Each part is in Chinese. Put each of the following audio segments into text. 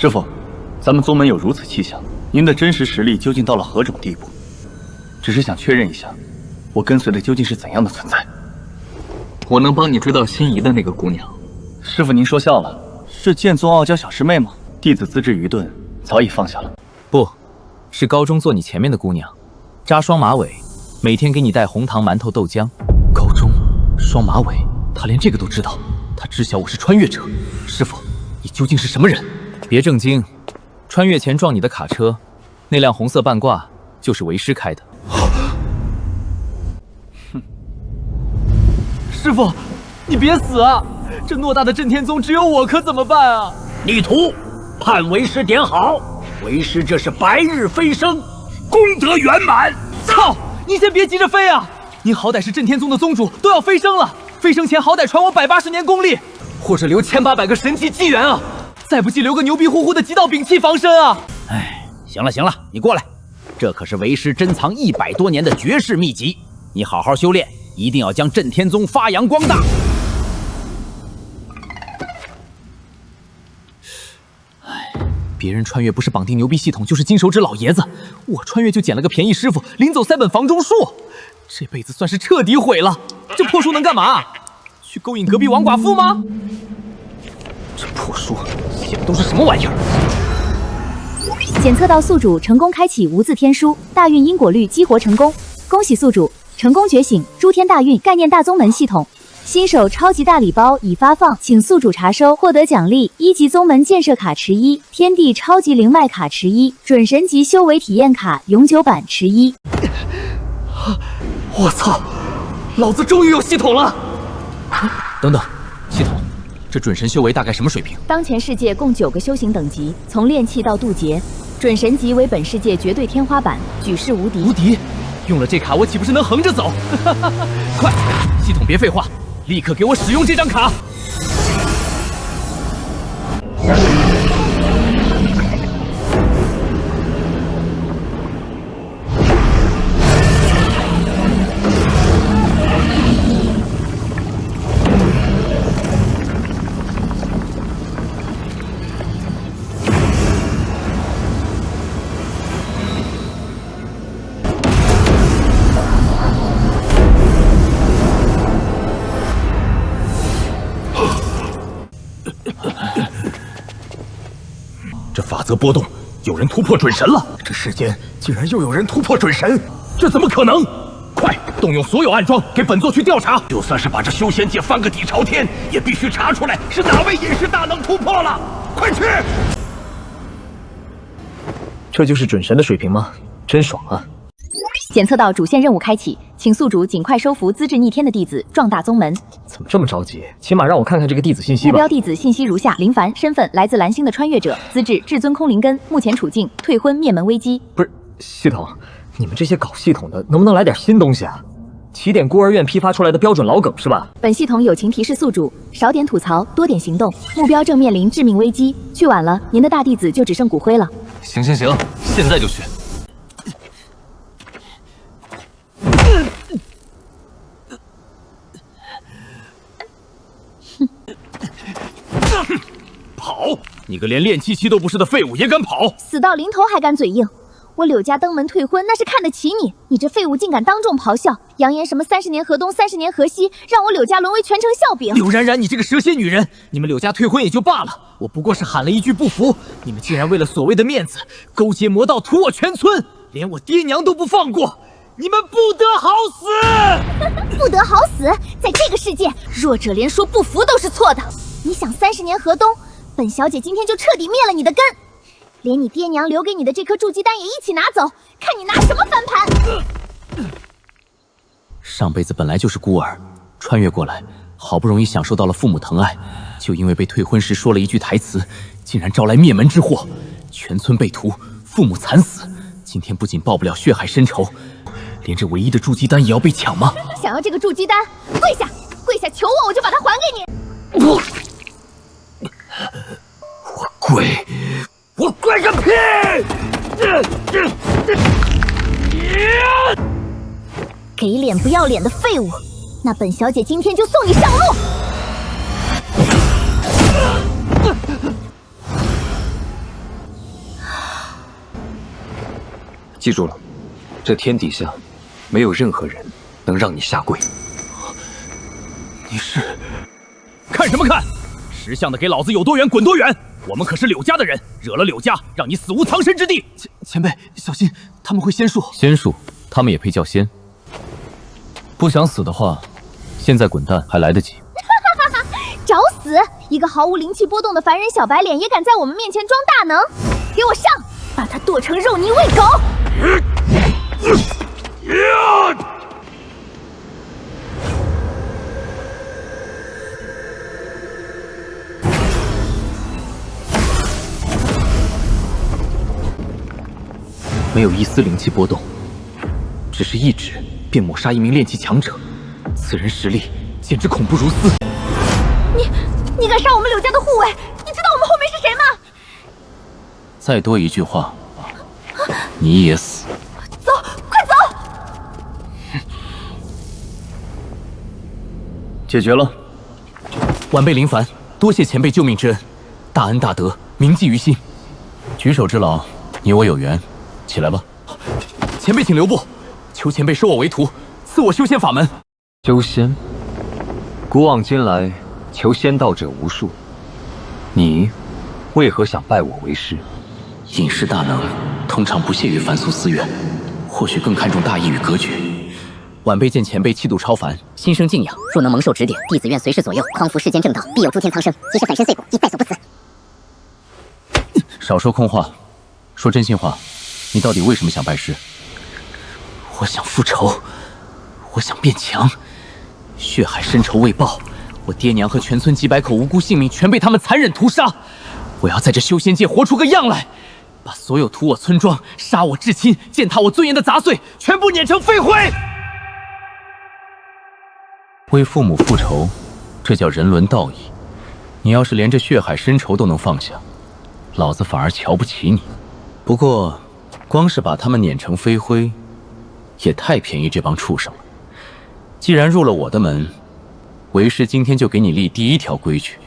师傅，咱们宗门有如此气象，您的真实实力究竟到了何种地步？只是想确认一下，我跟随的究竟是怎样的存在？我能帮你追到心仪的那个姑娘。师傅，您说笑了，是剑宗傲娇小师妹吗？弟子资质愚钝，早已放下了。不，是高中坐你前面的姑娘，扎双马尾，每天给你带红糖、馒头、豆浆。高中双马尾，她连这个都知道。她知晓我是穿越者。师傅，你究竟是什么人？别正经。穿越前撞你的卡车，那辆红色半挂就是为师开的。哼，师傅，你别死啊！这偌大的震天宗只有我，可怎么办啊？逆徒，判为师点好。为师这是白日飞升，功德圆满。操！你先别急着飞啊！您好歹是震天宗的宗主，都要飞升了，飞升前好歹传我180年功力，或者留1800个神级机缘啊！再不济留个牛逼乎乎的极道摒气防身啊！哎，行了行了，你过来，这可是为师珍藏100多年的绝世秘籍，你好好修炼，一定要将震天宗发扬光大。别人穿越不是绑定牛逼系统，就是金手指老爷子，我穿越就捡了个便宜师傅，临走3本房中术，这辈子算是彻底毁了。这破书能干嘛？去勾引隔壁王寡妇吗？这破书写的都是什么玩意儿？检测到宿主成功开启无字天书，大运因果律激活成功，恭喜宿主成功觉醒诸天大运概念大宗门系统。新手超级大礼包已发放，请宿主查收，获得奖励：1级宗门建设卡池1，天地超级灵脉卡池1，准神级修为体验卡永久版池1。我操！老子终于有系统了！等等，系统，这准神修为大概什么水平？当前世界共9个修行等级，从炼气到渡劫，准神级为本世界绝对天花板，举世无敌。无敌？用了这卡，我岂不是能横着走？快，系统别废话！立刻给我使用这张卡！这法则波动，有人突破准神了！这世间竟然又有人突破准神，这怎么可能？快动用所有暗桩，给本座去调查！就算是把这修仙界翻个底朝天，也必须查出来是哪位隐世大能突破了！快去！这就是准神的水平吗？真爽啊！检测到主线任务开启，请宿主尽快收服资质逆天的弟子，壮大宗门。怎么这么着急？起码让我看看这个弟子信息吧。目标弟子信息如下：林凡，身份来自蓝星的穿越者，资质至尊空灵根，目前处境退婚灭门危机。不是系统，你们这些搞系统的能不能来点新东西啊？起点孤儿院批发出来的标准老梗是吧？本系统友情提示宿主，少点吐槽，多点行动，目标正面临致命危机，去晚了，您的大弟子就只剩骨灰了。行，现在就去。跑！你个连炼气期都不是的废物也敢跑？死到临头还敢嘴硬！我柳家登门退婚，那是看得起你，你这废物竟敢当众咆哮，扬言什么30年河东30年河西，让我柳家沦为全城笑柄。柳冉冉，你这个蛇蝎女人，你们柳家退婚也就罢了，我不过是喊了一句不服，你们竟然为了所谓的面子，勾结魔道屠我全村，连我爹娘都不放过，你们不得好死！不得好死！在这个世界，弱者连说不服都是错的。你想30年河东，本小姐今天就彻底灭了你的根。连你爹娘留给你的这颗筑基丹也一起拿走，看你拿什么翻盘！上辈子本来就是孤儿，穿越过来，好不容易享受到了父母疼爱，就因为被退婚时说了一句台词，竟然招来灭门之祸，全村被屠，父母惨死。今天不仅报不了血海深仇，连这唯一的筑基丹也要被抢吗？想要这个筑基丹，跪下，跪下求我，我就把它还给你。我跪个屁！给脸不要脸的废物，那本小姐今天就送你上路。记住了，这天底下没有任何人能让你下跪。你是？看什么看？识相的给老子有多远滚多远！我们可是柳家的人，惹了柳家，让你死无藏身之地。前辈，小心，他们会仙术。仙术，他们也配叫仙？不想死的话，现在滚蛋还来得及。找死！一个毫无灵气波动的凡人小白脸也敢在我们面前装大能？给我上！把他剁成肉泥喂狗！没有一丝灵气波动，只是一指便抹杀一名炼气强者，此人实力简直恐怖如斯。你敢杀我们柳家的护卫？你知道我们后面是谁吗？再多一句话，你也死。走，快走！解决了。晚辈林凡，多谢前辈救命之恩，大恩大德，铭记于心。举手之劳，你我有缘。起来吧，前辈请留步，求前辈收我为徒，赐我修仙法门。修仙，古往今来求仙道者无数，你为何想拜我为师？隐士大能通常不屑于凡俗私怨，或许更看重大义与格局。晚辈见前辈气度超凡，心生敬仰。若能蒙受指点，弟子愿随师左右，匡扶世间正道，必有诸天苍生。即使粉身碎骨，亦在所不辞。少说空话，说真心话。你到底为什么想拜师？我想复仇，我想变强，血海深仇未报，我爹娘和全村几百口无辜性命全被他们残忍屠杀。我要在这修仙界活出个样来，把所有屠我村庄、杀我至亲、践踏我尊严的杂碎全部碾成废灰。为父母复仇，这叫人伦道义。你要是连这血海深仇都能放下，老子反而瞧不起你。不过光是把他们碾成飞灰，也太便宜这帮畜生了。既然入了我的门，为师今天就给你立第一条规矩：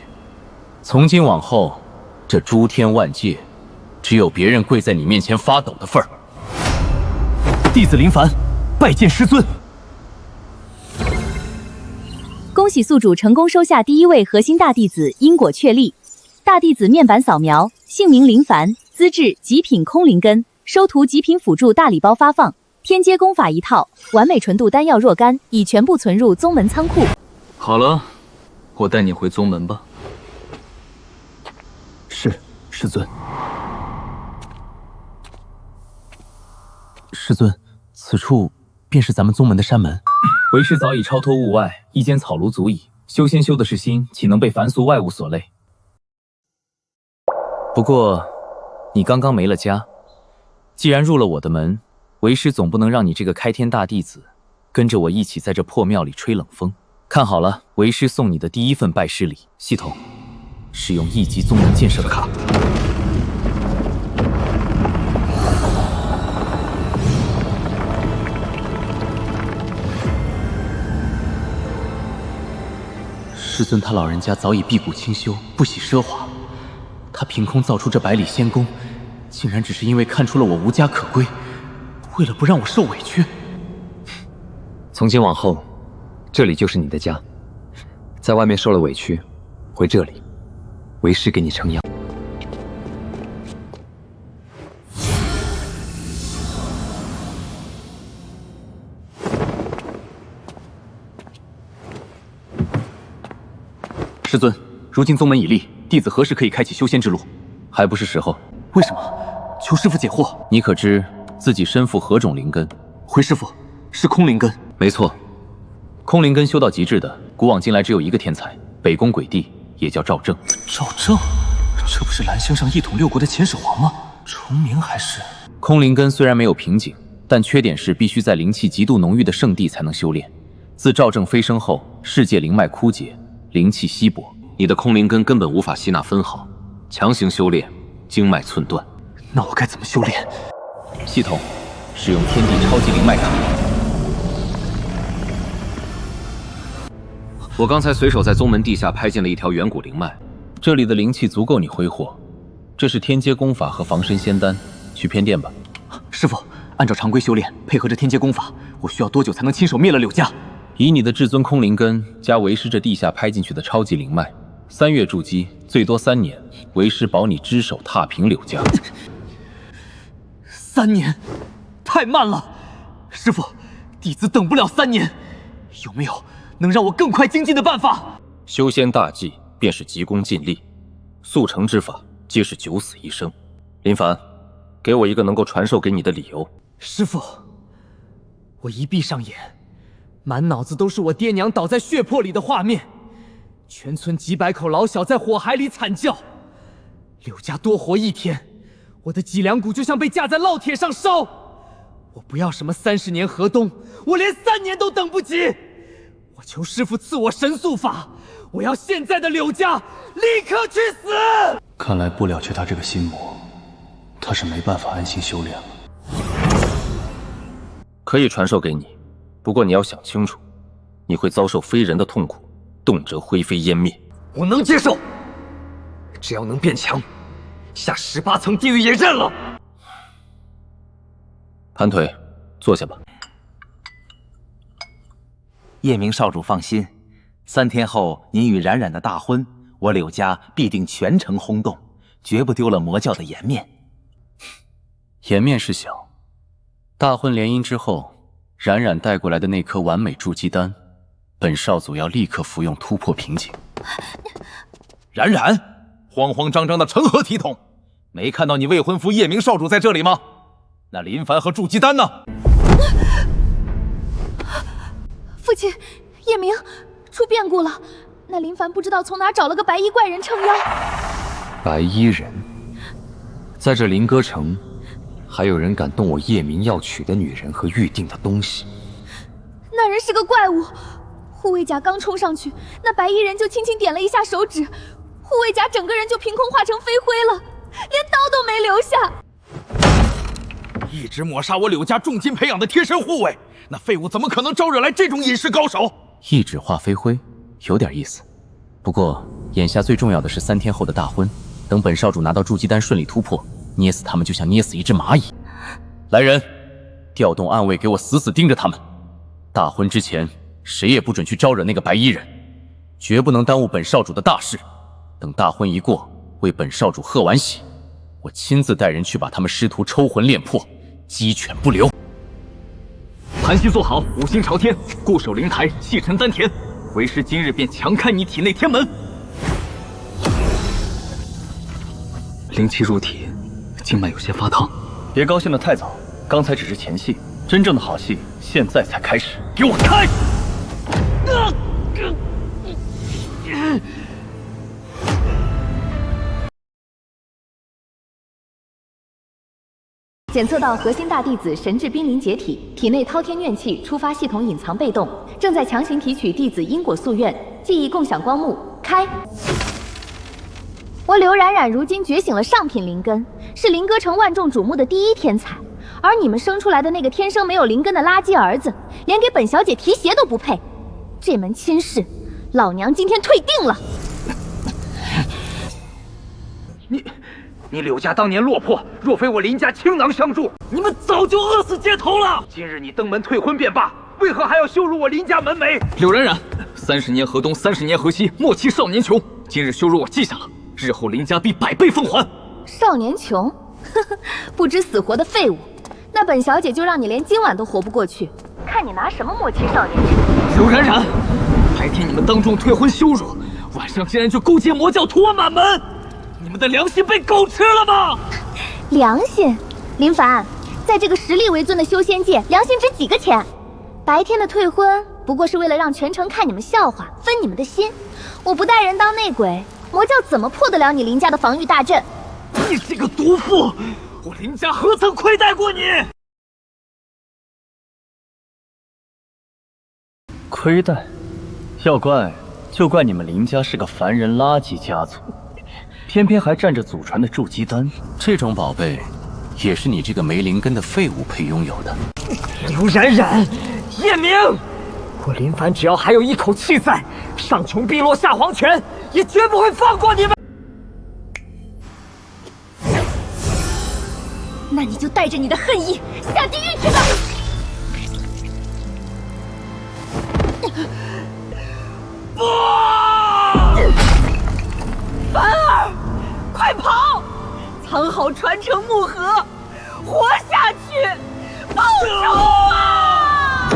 从今往后，这诸天万界，只有别人跪在你面前发抖的份儿。弟子林凡，拜见师尊。恭喜宿主成功收下第一位核心大弟子，因果确立。大弟子面板扫描，姓名林凡，资质极品空灵根。收徒极品辅助大礼包发放，天阶功法一套，完美纯度丹药若干，已全部存入宗门仓库。好了，我带你回宗门吧。是，师尊。师尊，此处便是咱们宗门的山门。为师早已超脱物外，一间草庐足矣。修仙修的是心，岂能被凡俗外物所累？不过，你刚刚没了家。既然入了我的门，为师总不能让你这个开天大弟子跟着我一起在这破庙里吹冷风。看好了，为师送你的第一份拜师礼。系统，使用1级宗门建设卡。师尊他老人家早已辟谷清修，不喜奢华，他凭空造出这百里仙宫，竟然只是因为看出了我无家可归，为了不让我受委屈。从今往后，这里就是你的家。在外面受了委屈，回这里，为师给你撑腰。师尊，如今宗门已立，弟子何时可以开启修仙之路？还不是时候。为什么？求师父解惑。你可知自己身负何种灵根？回师父，是空灵根。没错，空灵根修到极致的，古往今来只有一个天才，北宫鬼帝，也叫赵正。赵正，这不是蓝星上一统6国的前首王吗？重名还是？空灵根虽然没有瓶颈，但缺点是必须在灵气极度浓郁的圣地才能修炼。自赵正飞升后，世界灵脉枯竭，灵气稀薄，你的空灵根根本无法吸纳分毫，强行修炼，经脉寸断。那我该怎么修炼？系统，使用天地超级灵脉卡。我刚才随手在宗门地下拍进了一条远古灵脉，这里的灵气足够你挥霍。这是天阶功法和防身仙丹，去偏殿吧。师父，按照常规修炼，配合着天阶功法，我需要多久才能亲手灭了柳家？以你的至尊空灵根加为师这地下拍进去的超级灵脉，3月筑基，最多3年，为师保你只手踏平柳家。3年，太慢了，师傅，弟子等不了3年，有没有能让我更快精进的办法？修仙大忌便是急功近利，速成之法皆是九死一生。林凡，给我一个能够传授给你的理由。师傅，我一闭上眼，满脑子都是我爹娘倒在血泊里的画面，全村几百口老小在火海里惨叫。柳家多活1天，我的脊梁骨就像被架在烙铁上烧。我不要什么30年河东，我连3年都等不及。我求师傅赐我神速法，我要现在的柳家立刻去死！看来不了却他这个心魔，他是没办法安心修炼了。可以传授给你，不过你要想清楚，你会遭受非人的痛苦，动辄灰飞烟灭。我能接受，只要能变强，下18层地狱也认了。盘腿，坐下吧。叶明少主放心，3天后您与冉冉的大婚，我柳家必定全城轰动，绝不丢了魔教的颜面。颜面是小，大婚联姻之后，冉冉带过来的那颗完美筑基丹，本少祖要立刻服用突破瓶颈。冉冉，慌慌张张的成何体统？没看到你未婚夫叶明少主在这里吗？那林凡和筑基丹呢？父亲，叶明出变故了，那林凡不知道从哪找了个白衣怪人撑腰。白衣人，在这林歌城，还有人敢动我叶明要娶的女人和预定的东西？那人是个怪物，护卫甲刚冲上去，那白衣人就轻轻点了一下手指，护卫甲整个人就凭空化成飞灰了，连刀都没留下。一直抹杀我柳家重金培养的贴身护卫，那废物怎么可能招惹来这种隐士高手？一指化飞灰，有点意思。不过眼下最重要的是3天后的大婚，等本少主拿到筑基丹顺利突破，捏死他们就像捏死一只蚂蚁。来人，调动暗卫给我死死盯着他们。大婚之前，谁也不准去招惹那个白衣人，绝不能耽误本少主的大事。等大婚一过，为本少主贺完喜，我亲自带人去把他们师徒抽魂炼魄，鸡犬不留。盘膝坐好，五心朝天，固守灵台，气沉丹田。为师今日便强开你体内天门。灵气入体，经脉有些发烫。别高兴得太早，刚才只是前戏，真正的好戏现在才开始。给我开！检测到核心大弟子神智濒临解体，体内滔天怨气触发系统隐藏被动，正在强行提取弟子因果夙愿，记忆共享光幕开。我柳冉冉如今觉醒了上品灵根，是灵歌城万众瞩目的第一天才，而你们生出来的那个天生没有灵根的垃圾儿子，连给本小姐提鞋都不配。这门亲事，老娘今天退定了。你柳家当年落魄，若非我林家倾囊相助，你们早就饿死街头了。今日你登门退婚便罢，为何还要羞辱我林家门楣？柳冉冉，30年河东，30年河西，莫欺少年穷。今日羞辱我记下了，日后林家必100倍奉还。少年穷，呵呵，不知死活的废物。那本小姐就让你连今晚都活不过去，看你拿什么莫欺少年穷。柳冉冉，白天你们当众退婚羞辱，晚上竟然就勾结魔教屠我满门。你们的良心被狗吃了吗？良心？林凡，在这个实力为尊的修仙界，良心值几个钱？白天的退婚不过是为了让全城看你们笑话，分你们的心。我不带人当内鬼，魔教怎么破得了你林家的防御大阵？你这个毒妇，我林家何曾亏待过你？亏待？要怪就怪你们林家是个凡人垃圾家族。偏偏还占着祖传的筑基丹，这种宝贝，也是你这个没灵根的废物配拥有的。柳冉冉，叶明，我林凡只要还有一口气在，上穷碧落下黄泉，也绝不会放过你们。那你就带着你的恨意下地狱去吧！不！凡儿，快跑！藏好传承木盒，活下去，报仇啊！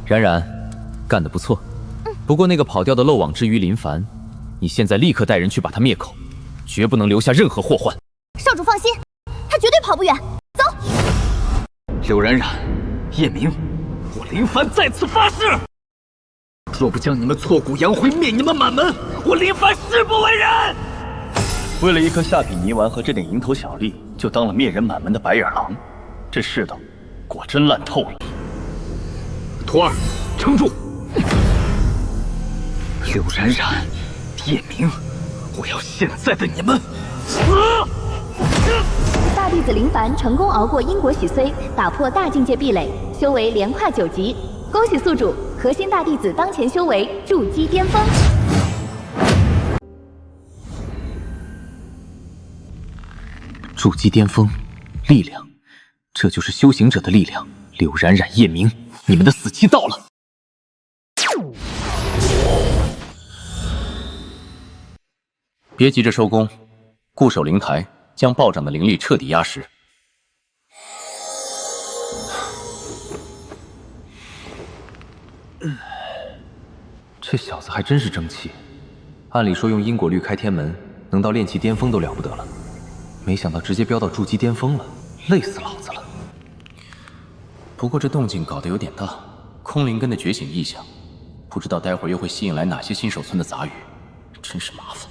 冉冉，干得不错。不过那个跑掉的漏网之鱼林凡，你现在立刻带人去把他灭口，绝不能留下任何祸患。少主放心，他绝对跑不远。走。柳冉冉，叶明，我林凡在此发誓，若不将你们挫骨扬灰，灭你们满门，我林凡誓不为人。为了一颗下品泥丸和这点蝇头小利，就当了灭人满门的白眼狼，这世道果真烂透了。徒儿，撑住！柳冉冉，叶明，我要现在的你们死！大弟子林凡成功熬过因果洗髓，打破大境界壁垒，修为连跨9级。恭喜宿主，核心大弟子当前修为筑基巅峰。筑基巅峰，力量，这就是修行者的力量。柳冉冉、叶明，你们的死期到了！别急着收工，固守灵台，将暴涨的灵力彻底压实。这小子还真是争气。按理说用因果律开天门，能到炼气巅峰都了不得了，没想到直接飙到筑基巅峰了，累死老子了。不过这动静搞得有点大，空灵根的觉醒异象，不知道待会儿又会吸引来哪些新手村的杂鱼，真是麻烦。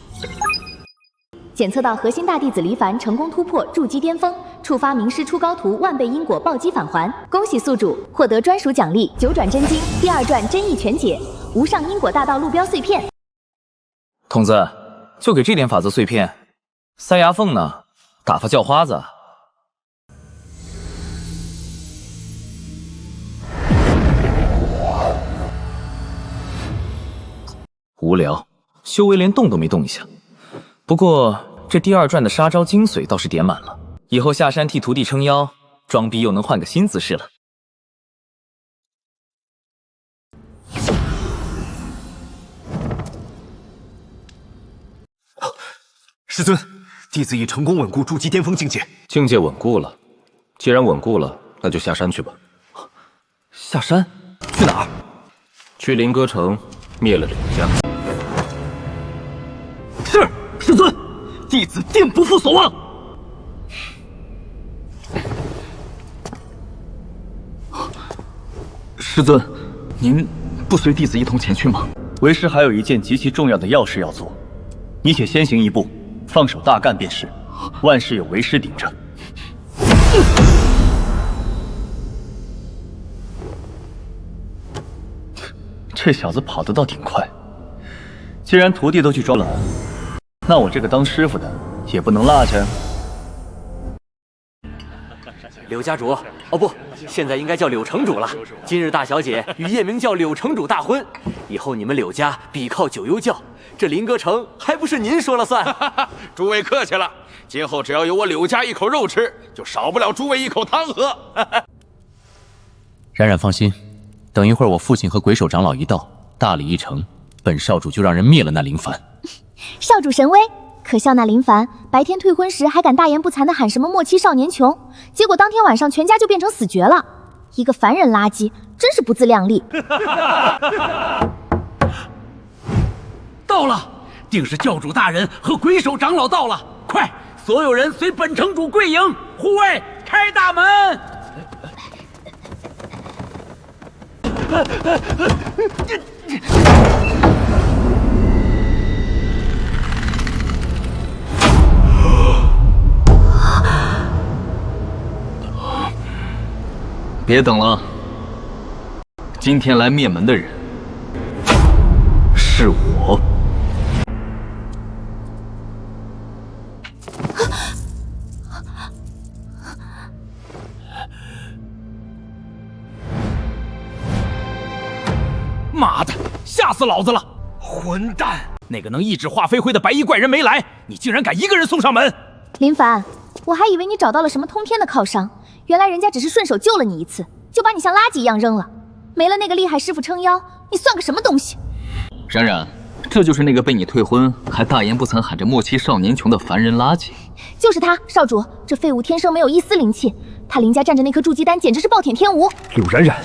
检测到核心大弟子黎凡成功突破筑基巅峰，触发名师出高徒万倍因果暴击返还。恭喜宿主获得专属奖励9转真经第2传真意全解，无上因果大道路标碎片。童子，就给这点法则碎片，塞牙缝呢？打发叫花子？无聊，修为连动都没动一下。不过这第2传的杀招精髓倒是点满了，以后下山替徒弟撑腰，装逼又能换个新姿势了。师尊，弟子已成功稳固筑基巅峰境界。境界稳固了，既然稳固了，那就下山去吧。下山？去哪儿？去灵歌城灭了柳家。是，师尊，弟子定不负所望。师尊，您不随弟子一同前去吗？为师还有一件极其重要的要事要做，你且先行一步，放手大干便是。万事有为师顶着。这小子跑得倒挺快。既然徒弟都去装了，那我这个当师傅的也不能落下。柳家主，哦不，现在应该叫柳城主了。今日大小姐与叶明教柳城主大婚，以后你们柳家必靠九幽教，这林歌城还不是您说了算？诸位客气了，今后只要有我柳家一口肉吃，就少不了诸位一口汤喝。冉冉放心，等一会儿我父亲和鬼手长老一到，大礼一成，本少主就让人灭了那林凡。少主神威，可笑那林凡白天退婚时还敢大言不惭地喊什么末期少年穷，结果当天晚上全家就变成死绝了。一个凡人垃圾，真是不自量力。到了，定是教主大人和鬼手长老到了，快，所有人随本城主跪迎，护卫开大门。别等了，今天来灭门的人是我。妈的，吓死老子了！混蛋！那个能一指化飞灰的白衣怪人没来，你竟然敢一个人送上门！林凡，我还以为你找到了什么通天的靠山，原来人家只是顺手救了你一次，就把你像垃圾一样扔了。没了那个厉害师傅撑腰，你算个什么东西？冉冉，这就是那个被你退婚还大言不惭喊着莫欺少年穷的凡人垃圾。就是他，少主，这废物天生没有一丝灵气，他林家站着那颗筑基丹简直是暴殄天物。柳冉冉，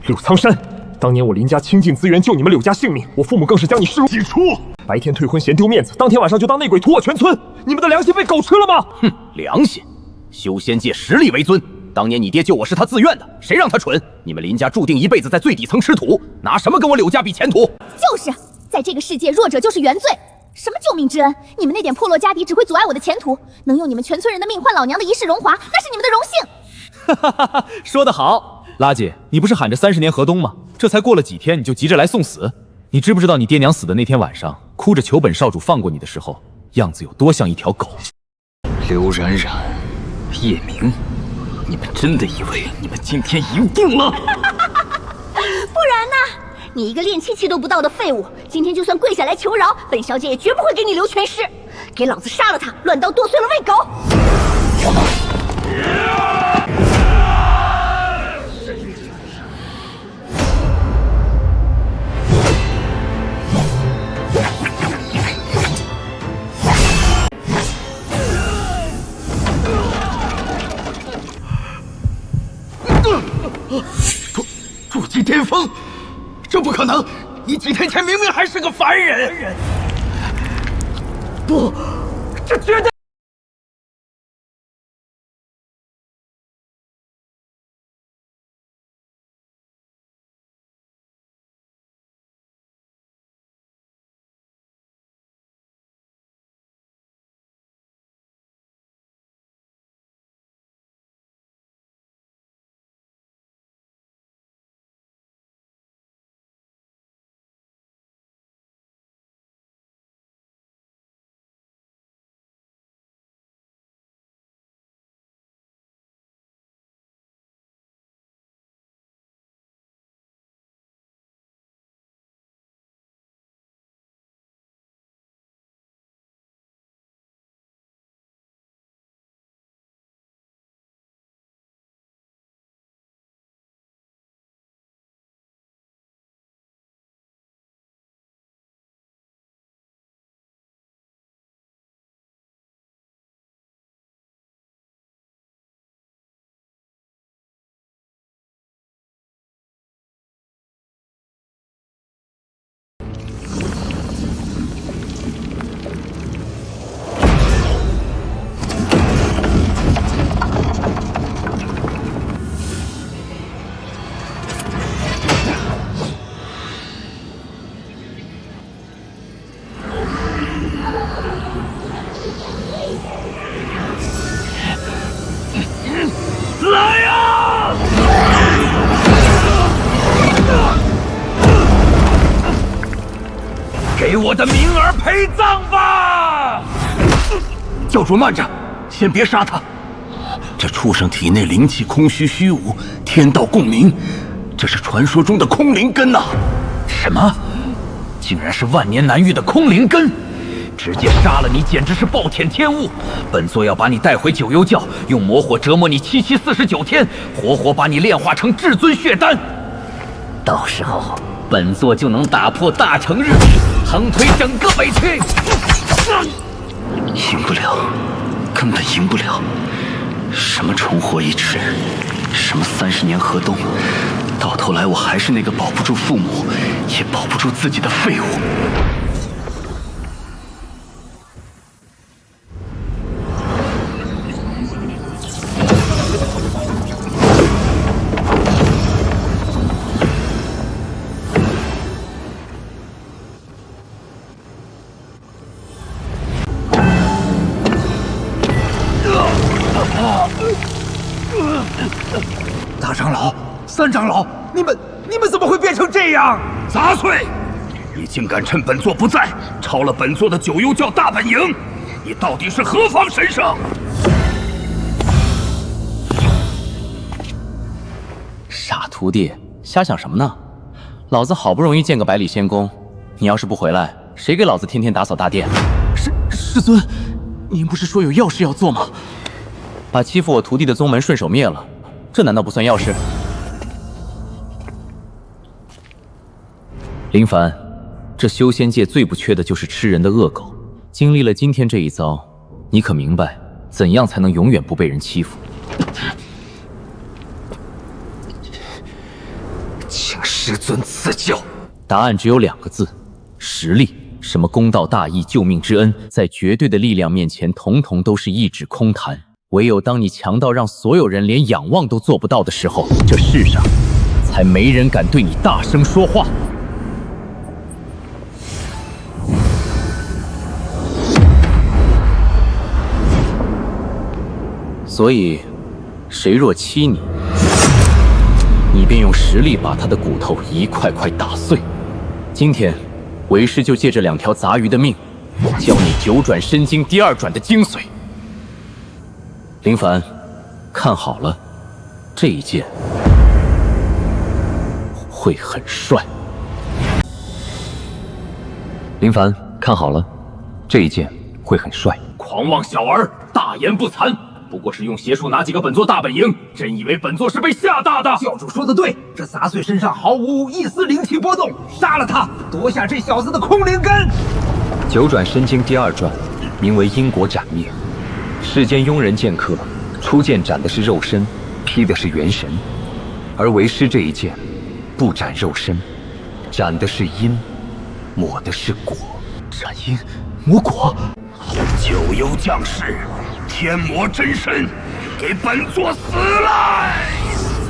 柳苍山，当年我林家倾尽资源救你们柳家性命，我父母更是将你视如己出。白天退婚嫌丢面子，当天晚上就当内鬼屠我全村，你们的良心被狗吃了吗？哼，良心！修仙界实力为尊，当年你爹救我是他自愿的，谁让他蠢？你们林家注定一辈子在最底层吃土，拿什么跟我柳家比前途？就是在这个世界，弱者就是原罪。什么救命之恩？你们那点破落家底只会阻碍我的前途，能用你们全村人的命换老娘的一世荣华，那是你们的荣幸。哈哈哈，说得好，拉姐，你不是喊着30年河东吗？这才过了几天，你就急着来送死？你知不知道你爹娘死的那天晚上，哭着求本少主放过你的时候，样子有多像一条狗？刘冉冉，叶明，你们真的以为你们今天赢定了？不然呢？你一个练气气都不到的废物，今天就算跪下来求饶，本小姐也绝不会给你留全尸。给老子杀了他，乱刀剁碎了喂狗！筑基巅峰，这不可能！你几天前明明还是个凡人。不，这绝对。给我的明儿陪葬吧！教主慢着，先别杀他。这畜生体内灵气空虚虚无，天道共鸣，这是传说中的空灵根呐！什么？竟然是万年难遇的空灵根！直接杀了你，简直是暴殄天物！本座要把你带回九幽教，用魔火折磨你749天，活活把你炼化成至尊血丹。到时候，本座就能打破大成日历，横推整个北区。赢不了，根本赢不了。什么重活一池，什么30年河东，到头来我还是那个保不住父母，也保不住自己的废物。大长老、三长老，你们怎么会变成这样？杂碎！你竟敢趁本座不在，抄了本座的九幽教大本营！你到底是何方神圣？傻徒弟，瞎想什么呢？老子好不容易见个百里仙宫，你要是不回来，谁给老子天天打扫大殿？师尊，您不是说有要事要做吗？把欺负我徒弟的宗门顺手灭了，这难道不算要事？林凡，这修仙界最不缺的就是吃人的恶狗。经历了今天这一遭，你可明白怎样才能永远不被人欺负？请师尊赐教。答案只有2个字：实力。什么公道大义、救命之恩，在绝对的力量面前，统统都是一纸空谈。唯有当你强到让所有人连仰望都做不到的时候，这世上才没人敢对你大声说话。所以，谁若欺你，你便用实力把他的骨头一块块打碎。今天，为师就借这2条杂鱼的命，教你9转身经第2转的精髓。林凡，看好了，这一剑会很帅。林凡，看好了，这一剑会很帅。狂妄小儿，大言不惭！不过是用邪术拿几个本座大本营，真以为本座是被吓大的？教主说的对，这杂碎身上毫无一丝灵气波动，杀了他，夺下这小子的空灵根。9转身经第2转，名为因果斩灭。世间庸人剑客，出剑斩的是肉身，劈的是元神，而为师这一剑，不斩肉身，斩的是因，抹的是果。斩因抹果。九幽将士，天魔真身，给本座死来！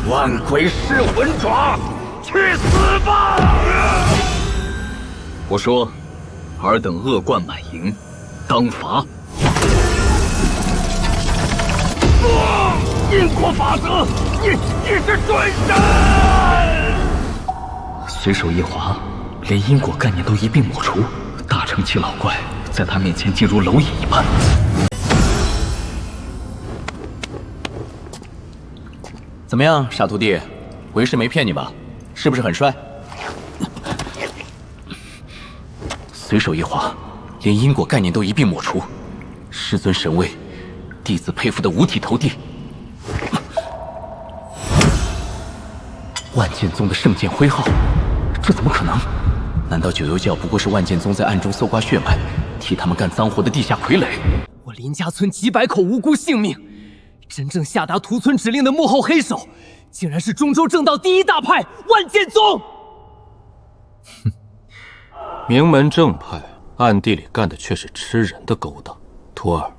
万鬼噬魂爪，去死吧！我说，尔等恶贯满盈，当罚。因果法则，你是准神！随手一划，连因果概念都一并抹除。大成期老怪在他面前竟如蝼蚁一般。怎么样，傻徒弟，为师没骗你吧？是不是很帅？随手一划，连因果概念都一并抹除。师尊神威，弟子佩服得五体投地。万剑宗的圣剑徽号，这怎么可能？难道九幽教不过是万剑宗在暗中搜刮血脉，替他们干脏活的地下傀儡？我林家村几百口无辜性命，真正下达屠村指令的幕后黑手，竟然是中州正道第一大派万剑宗！哼，名门正派，暗地里干的却是吃人的勾当。徒儿，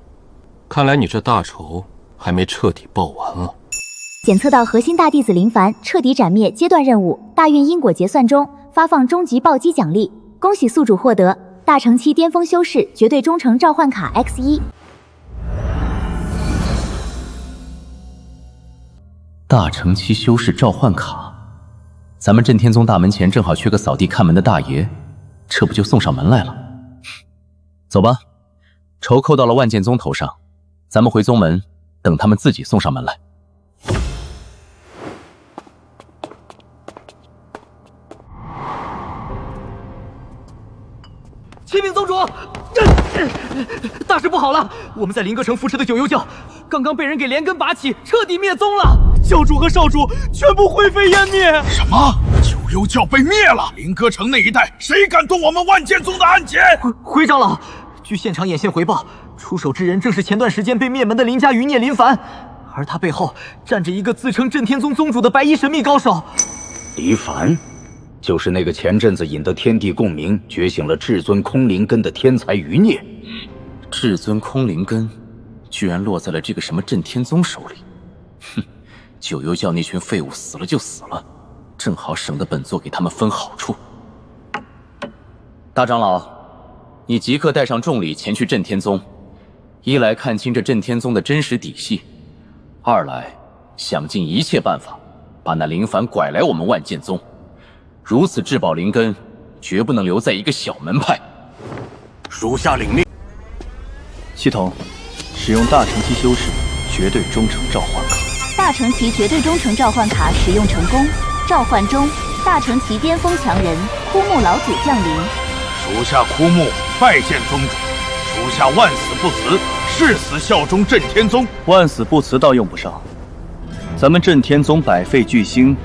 看来你这大仇还没彻底报完啊！检测到核心大弟子林凡彻底斩灭阶段任务，大运因果结算中，发放终极暴击奖励，恭喜宿主获得大成期巅峰修士绝对忠诚召唤卡 X1。大成期修士召唤卡，咱们镇天宗大门前正好缺个扫地看门的大爷，这不就送上门来了？走吧，仇扣到了万剑宗头上，咱们回宗门，等他们自己送上门来。启禀宗主，大事不好了！我们在灵阁城扶持的九幽教，刚刚被人给连根拔起，彻底灭宗了。教主和少主全部灰飞烟灭。什么？九幽教被灭了？灵阁城那一带，谁敢动我们万剑宗的案件？回长老，据现场眼线回报，出手之人正是前段时间被灭门的林家余孽林凡，而他背后站着一个自称镇天宗宗主的白衣神秘高手。黎凡，就是那个前阵子引得天地共鸣，觉醒了至尊空灵根的天才余孽。至尊空灵根，居然落在了这个什么镇天宗手里。哼，九幽教那群废物死了就死了，正好省得本座给他们分好处。大长老，你即刻带上重礼前去镇天宗，一来看清这镇天宗的真实底细，二来想尽一切办法把那林凡拐来我们万剑宗。如此至宝灵根，绝不能留在一个小门派。属下领命。系统，使用大成期修士绝对忠诚召唤卡。大成期绝对忠诚召唤卡使用成功，召唤中。大成旗巅峰强人枯木老祖降临。属下枯木拜见宗主，属下万死不辞，誓死效忠震天宗。万死不辞倒用不上，咱们震天宗百废俱兴，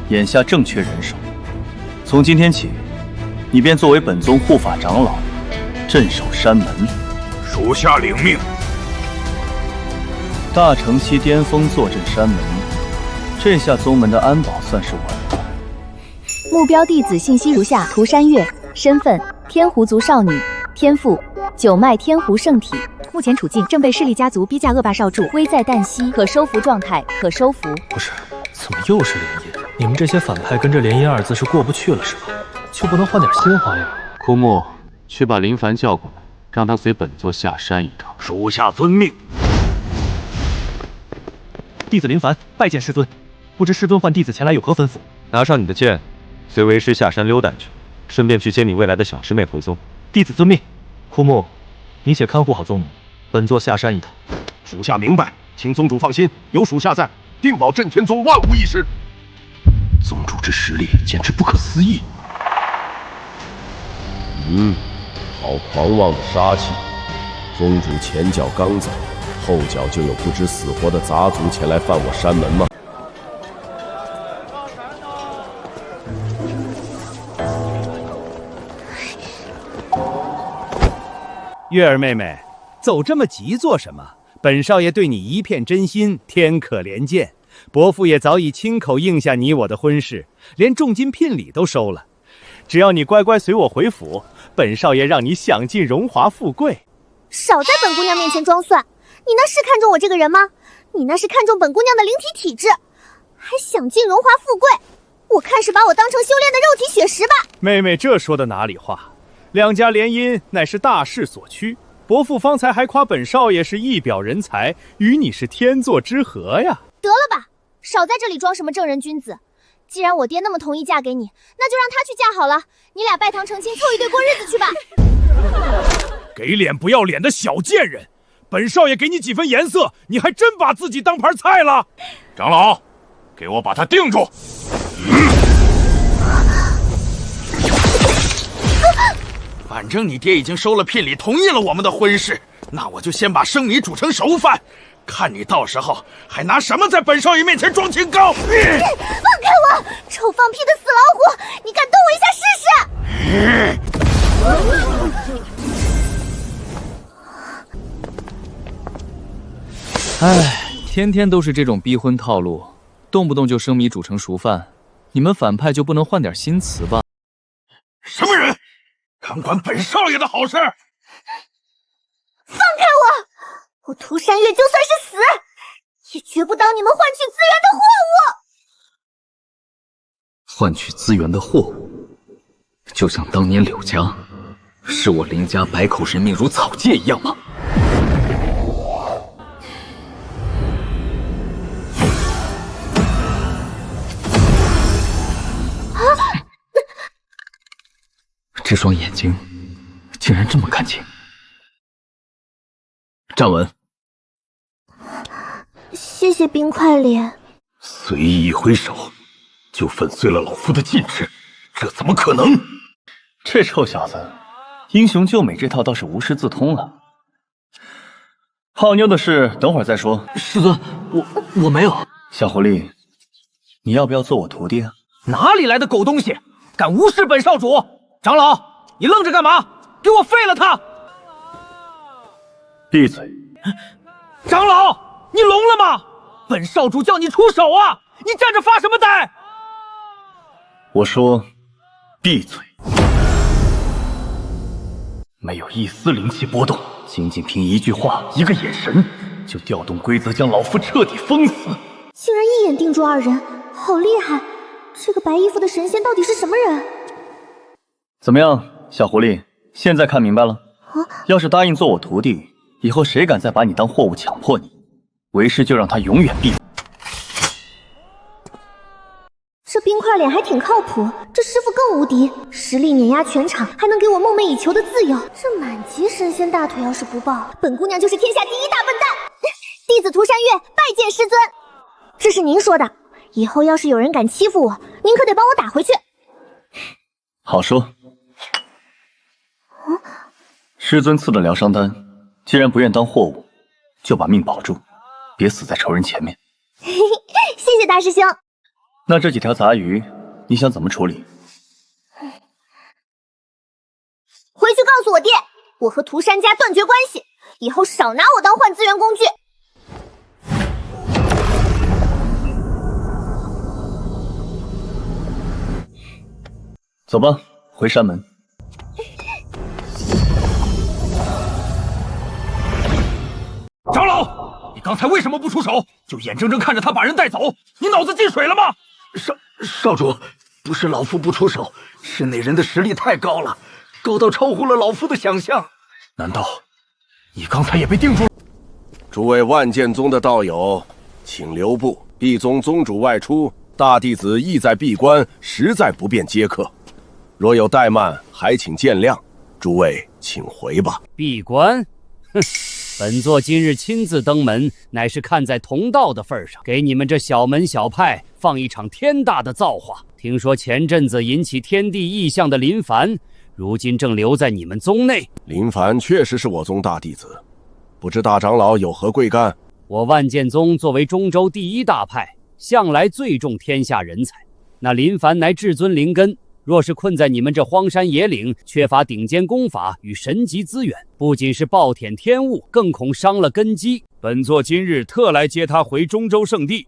眼下正缺人手。从今天起，你便作为本宗护法长老，镇守山门。属下领命。大成期巅峰坐镇山门，这下宗门的安保算是稳了。目标弟子信息如下：涂山月，身份天狐族少女，天赋九脉天狐圣体。目前处境正被势力家族逼驾恶霸少主，危在旦夕，可收服状态，可收服。不是，怎么又是联姻？你们这些反派跟这联姻二字是过不去了是吧？就不能换点新花样？枯木，去把林凡叫过来，让他随本座下山一趟。属下遵命。弟子林凡拜见师尊，不知师尊唤弟子前来有何吩咐？拿上你的剑，随为师下山溜达去，顺便去接你未来的小师妹回宗。弟子遵命。枯木，你且看护好宗门，本座下山一趟。属下明白，请宗主放心，有属下在，定保震天宗万无一失。宗主之实力简直不可思议。好狂妄的杀气！宗主前脚刚走，后脚就有不知死活的杂族前来犯我山门吗？月儿妹妹，走这么急做什么？本少爷对你一片真心，天可怜见。伯父也早已亲口应下你我的婚事，连重金聘礼都收了。只要你乖乖随我回府，本少爷让你享尽荣华富贵。少在本姑娘面前装蒜！你那是看中我这个人吗？你那是看中本姑娘的灵体体质，还享尽荣华富贵？我看是把我当成修炼的肉体血石吧。妹妹这说的哪里话？两家联姻乃是大势所趋，伯父方才还夸本少爷是一表人才，与你是天作之合呀。得了吧，少在这里装什么正人君子。既然我爹那么同意嫁给你，那就让他去嫁好了。你俩拜堂成亲，凑一对过日子去吧。给脸不要脸的小贱人！本少爷给你几分颜色，你还真把自己当盘菜了。长老，给我把他定住！反正你爹已经收了聘礼，同意了我们的婚事，那我就先把生米煮成熟饭，看你到时候还拿什么在本少爷面前装清高！放开我！臭放屁的死老虎！你敢动我一下试试？唉，天天都是这种逼婚套路，动不动就生米煮成熟饭，你们反派就不能换点新词吧？什么人，敢管本少爷的好事？放开我！我涂山月就算是死，也绝不当你们换取资源的货物。换取资源的货物，就像当年柳家视我林家百口人命如草芥一样吗？这双眼睛竟然这么看清！站稳！谢谢冰块脸。随意一挥手，就粉碎了老夫的禁制，这怎么可能？这臭小子，英雄救美这套倒是无师自通了。泡妞的事等会儿再说。师尊，我没有。小狐狸，你要不要做我徒弟啊？哪里来的狗东西，敢无视本少主！长老，你愣着干嘛？给我废了他！闭嘴！长老，你聋了吗？本少主叫你出手啊！你站着发什么呆？我说，闭嘴！没有一丝灵气波动，仅仅凭一句话、一个眼神，就调动规则将老夫彻底封死。竟然一眼定住二人，好厉害！这个白衣服的神仙到底是什么人？怎么样，小狐狸，现在看明白了？要是答应做我徒弟，以后谁敢再把你当货物强迫你，为师就让他永远闭。这冰块脸还挺靠谱，这师傅更无敌，实力碾压全场，还能给我梦寐以求的自由。这满级神仙大腿要是不抱，本姑娘就是天下第一大笨蛋。弟子涂山月拜见师尊。这是您说的，以后要是有人敢欺负我，您可得帮我打回去。好说。师尊赐的疗伤丹，既然不愿当货物，就把命保住，别死在仇人前面。嘿嘿，谢谢大师兄。那这几条杂鱼，你想怎么处理？回去告诉我爹，我和涂山家断绝关系，以后少拿我当换资源工具。走吧，回山门。长老，你刚才为什么不出手？就眼睁睁看着他把人带走，你脑子进水了吗？少主，不是老夫不出手，是那人的实力太高了，高到超乎了老夫的想象。难道你刚才也被定住了？诸位万剑宗的道友，请留步。碧宗宗主外出，大弟子意在闭关，实在不便接客。若有怠慢，还请见谅。诸位请回吧。闭关？哼！本座今日亲自登门，乃是看在同道的份上，给你们这小门小派放一场天大的造化。听说前阵子引起天地异象的林凡，如今正留在你们宗内。林凡确实是我宗大弟子，不知大长老有何贵干？我万剑宗作为中州第一大派，向来最重天下人才。那林凡乃至尊灵根，若是困在你们这荒山野岭，缺乏顶尖功法与神级资源，不仅是暴殄天物，更恐伤了根基。本座今日特来接他回中州圣地。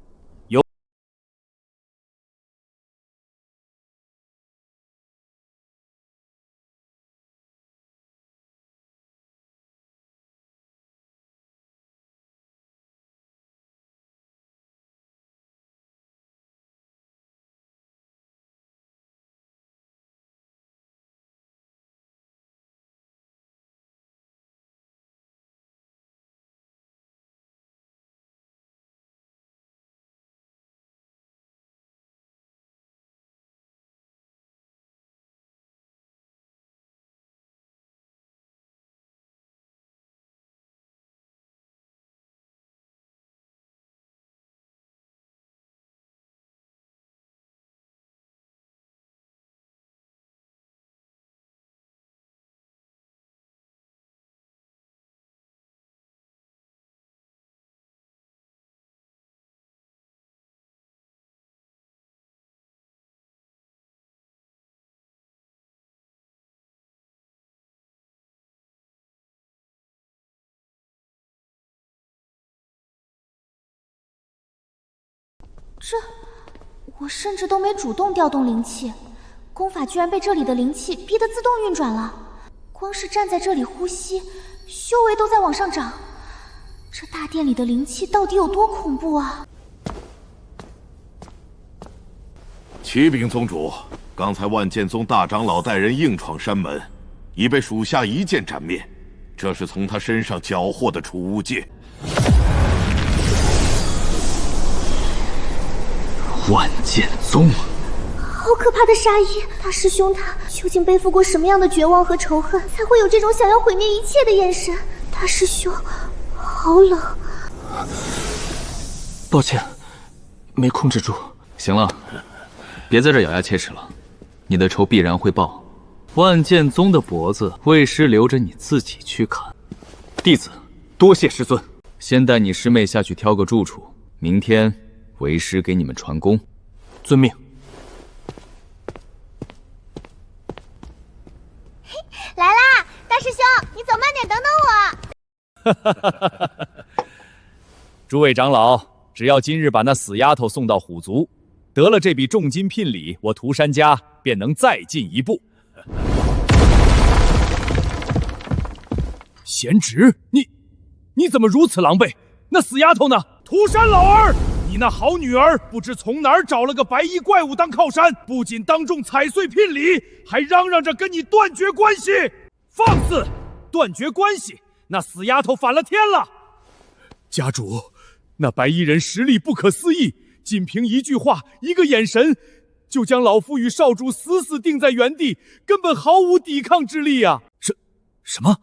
我甚至都没主动调动灵气，功法居然被这里的灵气逼得自动运转了。光是站在这里呼吸，修为都在往上涨。这大殿里的灵气到底有多恐怖啊！启禀宗主，刚才万剑宗大长老带人硬闯山门，已被属下一剑斩灭。这是从他身上缴获的储物戒。万剑宗，好可怕的杀意！大师兄他究竟背负过什么样的绝望和仇恨，才会有这种想要毁灭一切的眼神？大师兄，好冷。抱歉，没控制住。行了，别在这咬牙切齿了，你的仇必然会报。万剑宗的脖子，为师留着你自己去砍。弟子多谢师尊，先带你师妹下去挑个住处，明天为师给你们传功。遵命。来啦，大师兄，你走慢点，等等我。诸位长老，只要今日把那死丫头送到虎族，得了这笔重金聘礼，我涂山家便能再进一步。贤侄，你怎么如此狼狈？那死丫头呢？涂山老儿，你那好女儿不知从哪儿找了个白衣怪物当靠山，不仅当众踩碎聘礼，还嚷嚷着跟你断绝关系。放肆！断绝关系？那死丫头反了天了！家主，那白衣人实力不可思议，仅凭一句话，一个眼神，就将老夫与少主死死定在原地，根本毫无抵抗之力啊！什么？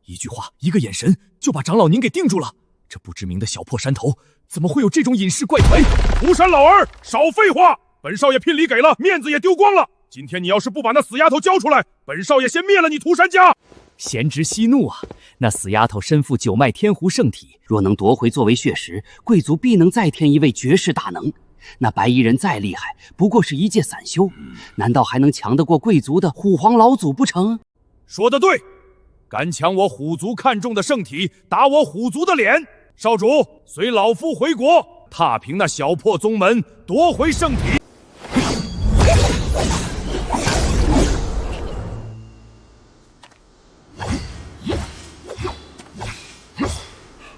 一句话，一个眼神，就把长老您给定住了？这不知名的小破山头，怎么会有这种隐世怪腿？涂山老儿，少废话！本少爷聘礼给了，面子也丢光了。今天你要是不把那死丫头交出来，本少爷先灭了你涂山家！贤侄息怒啊！那死丫头身负九脉天狐圣体，若能夺回作为血石，贵族必能再添一位绝世大能。那白衣人再厉害，不过是一介散修，难道还能强得过贵族的虎皇老祖不成？说得对，敢抢我虎族看中的圣体，打我虎族的脸！少主，随老夫回国，踏平那小破宗门，夺回圣体。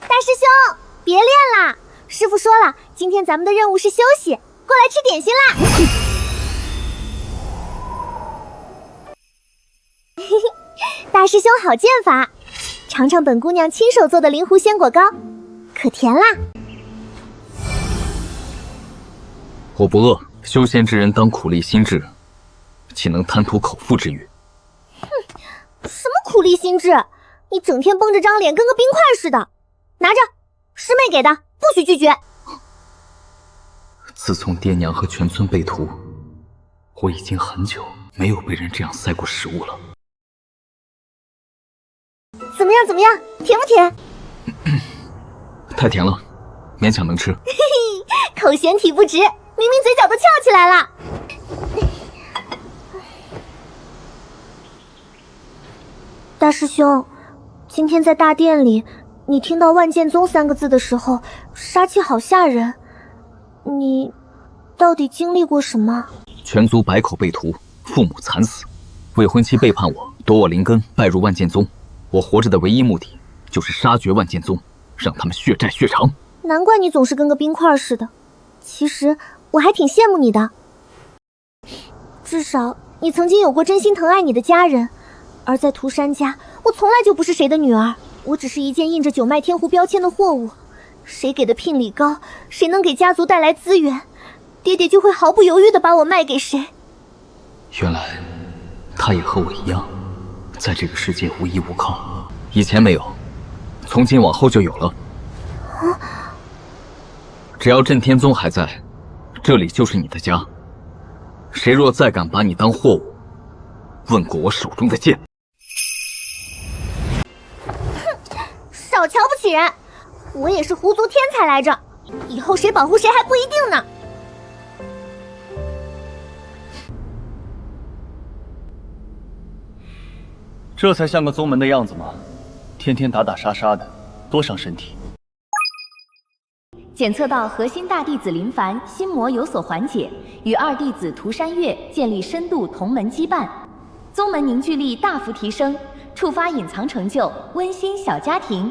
大师兄，别练啦！师傅说了，今天咱们的任务是休息，过来吃点心啦！大师兄好剑法，尝尝本姑娘亲手做的灵狐仙果糕，可甜啦！我不饿，修仙之人当苦立心志，岂能贪图口腹之欲？哼，什么苦立心志？你整天绷着张脸，跟个冰块似的。拿着，师妹给的，不许拒绝。自从爹娘和全村被屠，我已经很久没有被人这样塞过食物了。怎么样？怎么样？甜不甜？太甜了，勉强能吃。嘿嘿，口嫌体不直，明明嘴角都翘起来了。大师兄，今天在大殿里，你听到万剑宗3个字的时候，杀气好吓人。你到底经历过什么？全族百口被屠，父母惨死，未婚妻背叛我，夺我灵根，拜入万剑宗。我活着的唯一目的就是杀绝万剑宗，让他们血债血偿。难怪你总是跟个冰块似的。其实我还挺羡慕你的，至少你曾经有过真心疼爱你的家人。而在涂山家，我从来就不是谁的女儿，我只是一件印着九脉天狐标签的货物。谁给的聘礼高，谁能给家族带来资源，爹爹就会毫不犹豫地把我卖给谁。原来他也和我一样，在这个世界无依无靠，以前没有，从今往后就有了。只要镇天宗还在，这里就是你的家。谁若再敢把你当货物，问过我手中的剑。少瞧不起人，我也是狐族天才来着，以后谁保护谁还不一定呢。这才像个宗门的样子吗？天天打打杀杀的，多伤身体。检测到核心大弟子林凡心魔有所缓解，与二弟子涂山月建立深度同门羁绊，宗门凝聚力大幅提升，触发隐藏成就温馨小家庭，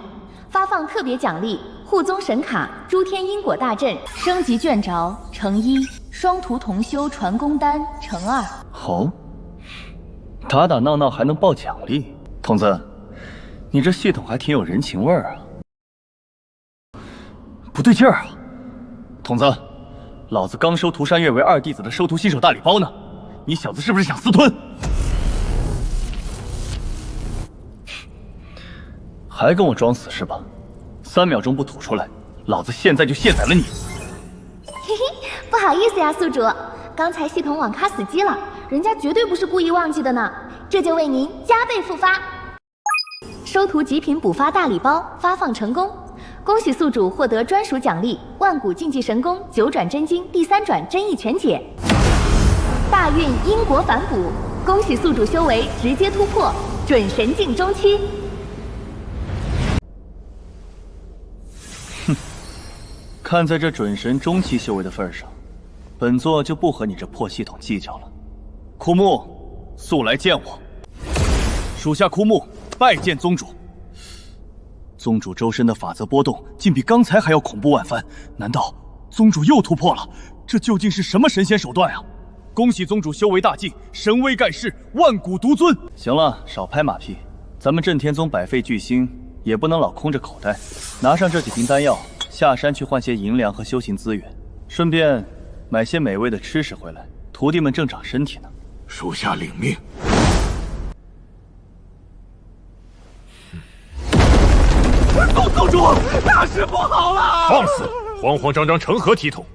发放特别奖励护宗神卡诸天因果大阵升级卷轴乘1，双图同修传功丹乘2。哦，打打闹闹还能报奖励，童子，你这系统还挺有人情味儿啊。不对劲儿啊！童子，老子刚收涂山月为二弟子的收徒新手大礼包呢，你小子是不是想私吞？还跟我装死是吧？3秒钟不吐出来，老子现在就卸载了你！嘿嘿，不好意思呀，宿主，刚才系统网咖死机了，人家绝对不是故意忘记的呢，这就为您加倍复发。收徒极品补发大礼包发放成功，恭喜宿主获得专属奖励万古竞技神功9转真经第3转真意全解，大运因果反哺，恭喜宿主修为直接突破准神境中期。哼，看在这准神中期修为的份上，本座就不和你这破系统计较了。枯木，速来见我。属下枯木拜见宗主。宗主周身的法则波动，竟比刚才还要恐怖万番。难道宗主又突破了？这究竟是什么神仙手段啊？恭喜宗主修为大进，神威盖世，万古独尊。行了，少拍马屁。咱们镇天宗百废巨兴，也不能老空着口袋。拿上这几瓶丹药，下山去换些银粮和修行资源，顺便买些美味的吃食回来，徒弟们正长身体呢。属下领命。宗主，大事不好了！放肆！慌慌张张成何体统？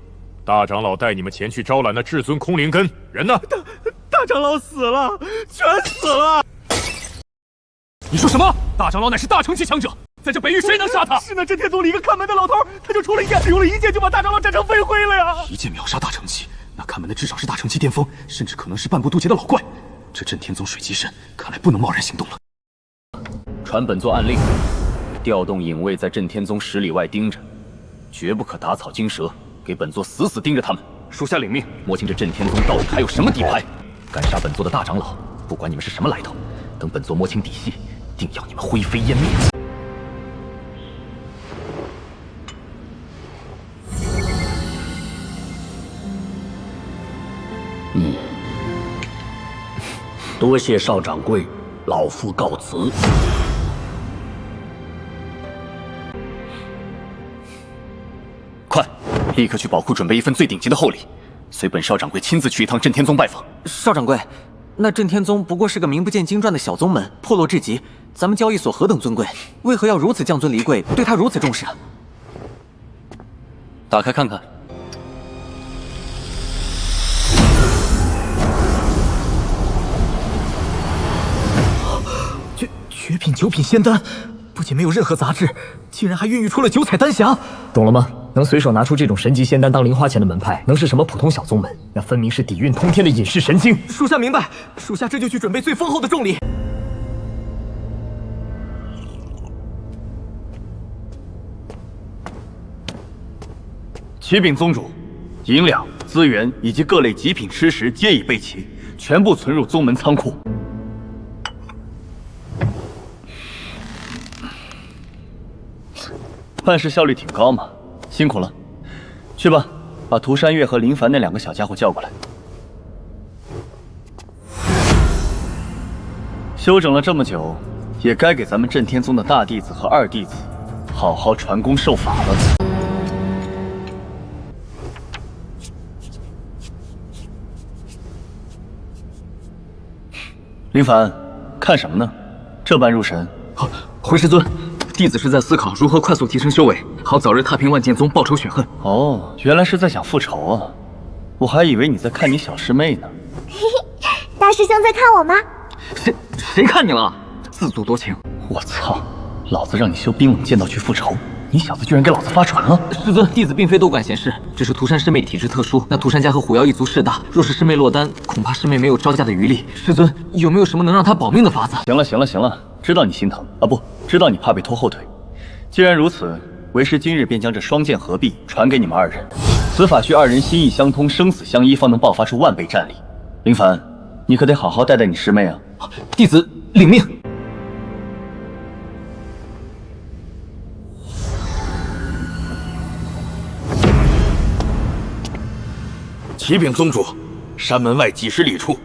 大长老带你们前去招揽那至尊空灵根，人呢？大长老死了，全死了！你说什么？大长老乃是大成期强者，在这北域谁能杀他？是那镇天宗里一个看门的老头，他就出了一剑，只用了一剑就把大长老斩成飞灰了呀！一剑秒杀大成期，那看门的至少是大成期巅峰，甚至可能是半步渡劫的老怪。这镇天宗水击阵看来不能贸然行动了。传本座暗令，调动隐卫在镇天宗10里外盯着，绝不可打草惊蛇，给本座死死盯着他们。属下领命。摸清这镇天宗到底还有什么底牌，敢杀本座的大长老，不管你们是什么来头，等本座摸清底细，定要你们灰飞烟灭。多谢邵掌柜，老夫告辞。快，立刻去宝库准备一份最顶级的厚礼，随本邵掌柜亲自去一趟镇天宗拜访。邵掌柜，那镇天宗不过是个名不见经传的小宗门，破落至极。咱们交易所何等尊贵，为何要如此降尊离贵，对他如此重视啊？打开看看。绝品9品仙丹，不仅没有任何杂质，竟然还孕育出了9彩丹匣。懂了吗？能随手拿出这种神级仙丹当零花钱的门派，能是什么普通小宗门？那分明是底蕴通天的隐世神经。属下明白，属下这就去准备最丰厚的重礼。启禀宗主，银两、资源以及各类极品吃食皆已备齐，全部存入宗门仓库。办事效率挺高嘛，辛苦了。去吧，把涂山月和林凡那2个小家伙叫过来。休整了这么久，也该给咱们镇天宗的大弟子和二弟子好好传功授法了。林凡，看什么呢？这般入神。回师尊，弟子是在思考如何快速提升修为，好早日踏平万剑宗，报仇雪恨。哦，原来是在想复仇啊！我还以为你在看你小师妹呢。嘿嘿，大师兄在看我吗？谁看你了？自作多情！我操！老子让你修冰冷剑道去复仇，你小子居然给老子发传了！师尊，弟子并非多管闲事，只是涂山师妹体质特殊，那涂山家和虎妖一族势大，若是师妹落单，恐怕师妹没有招架的余力。师尊，有没有什么能让她保命的法子？行了，知道你心疼啊，不知道你怕被拖后腿。既然如此，为师今日便将这双剑合璧传给你们2人。此法需2人心意相通、生死相依，方能爆发出10000倍战力。林凡，你可得好好带带你师妹啊！弟子领命。启禀宗主，山门外几10里处，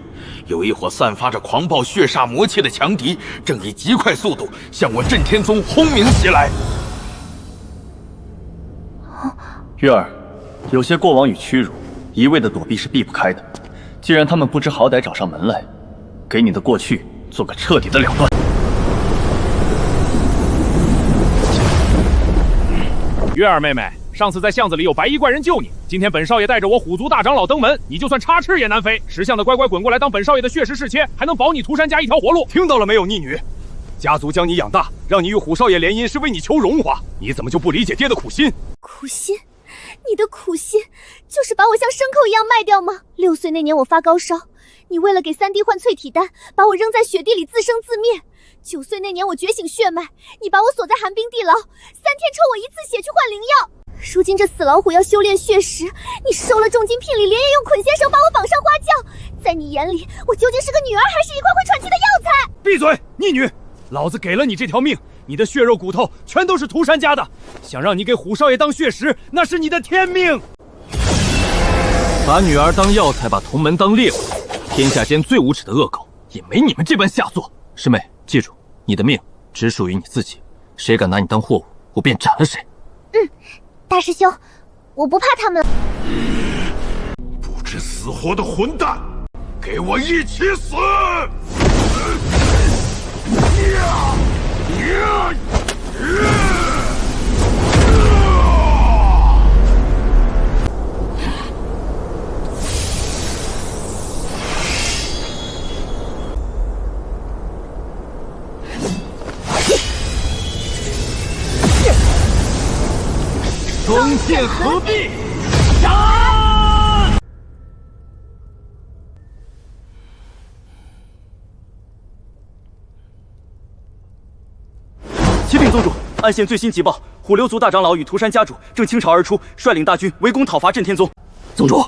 有一伙散发着狂暴血煞魔气的强敌，正以极快速度向我镇天宗轰鸣袭来。月儿，有些过往与屈辱，一味的躲避是避不开的。既然他们不知好歹找上门来，给你的过去做个彻底的了断。月儿妹妹，上次在巷子里有白衣怪人救你，今天本少爷带着我虎族大长老登门，你就算插翅也难飞。识相的乖乖滚过来当本少爷的血食侍妾，还能保你涂山家一条活路。听到了没有，逆女？家族将你养大，让你与虎少爷联姻是为你求荣华，你怎么就不理解爹的苦心？苦心？你的苦心就是把我像牲口一样卖掉吗？6岁那年我发高烧，你为了给3弟换淬体丹，把我扔在雪地里自生自灭。9岁那年我觉醒血脉，你把我锁在寒冰地牢，3天抽我1次血去换灵药。如今这死老虎要修炼血食，你收了重金聘礼，连夜用捆仙绳把我绑上花轿。在你眼里，我究竟是个女儿，还是一块会喘气的药材？闭嘴，逆女！老子给了你这条命，你的血肉骨头全都是涂山家的，想让你给虎少爷当血食，那是你的天命。把女儿当药材，把同门当猎物，天下间最无耻的恶狗也没你们这般下作。师妹，记住，你的命只属于你自己，谁敢拿你当货物，我便斩了谁。大师兄，我不怕他们。不知死活的混蛋，给我一起死！剑合璧，启禀宗主，暗线最新急报，虎流族大长老与涂山家主正倾巢而出，率领大军围攻讨伐震天宗。宗主，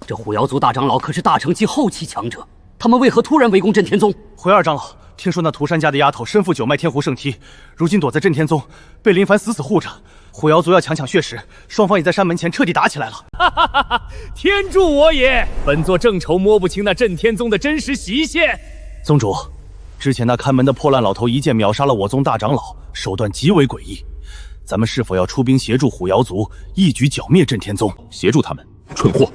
这虎妖族大长老可是大成期后期强者，他们为何突然围攻震天宗？回二长老，听说那涂山家的丫头身负9脉天狐圣梯，如今躲在震天宗，被林凡死死护着。虎妖族要抢血石，双方也在山门前彻底打起来了。哈哈哈哈！天助我也！本座正愁摸不清那震天宗的真实习现。宗主，之前那看门的破烂老头一剑秒杀了我宗大长老，手段极为诡异。咱们是否要出兵协助虎妖族，一举剿灭震天宗？协助他们？蠢货！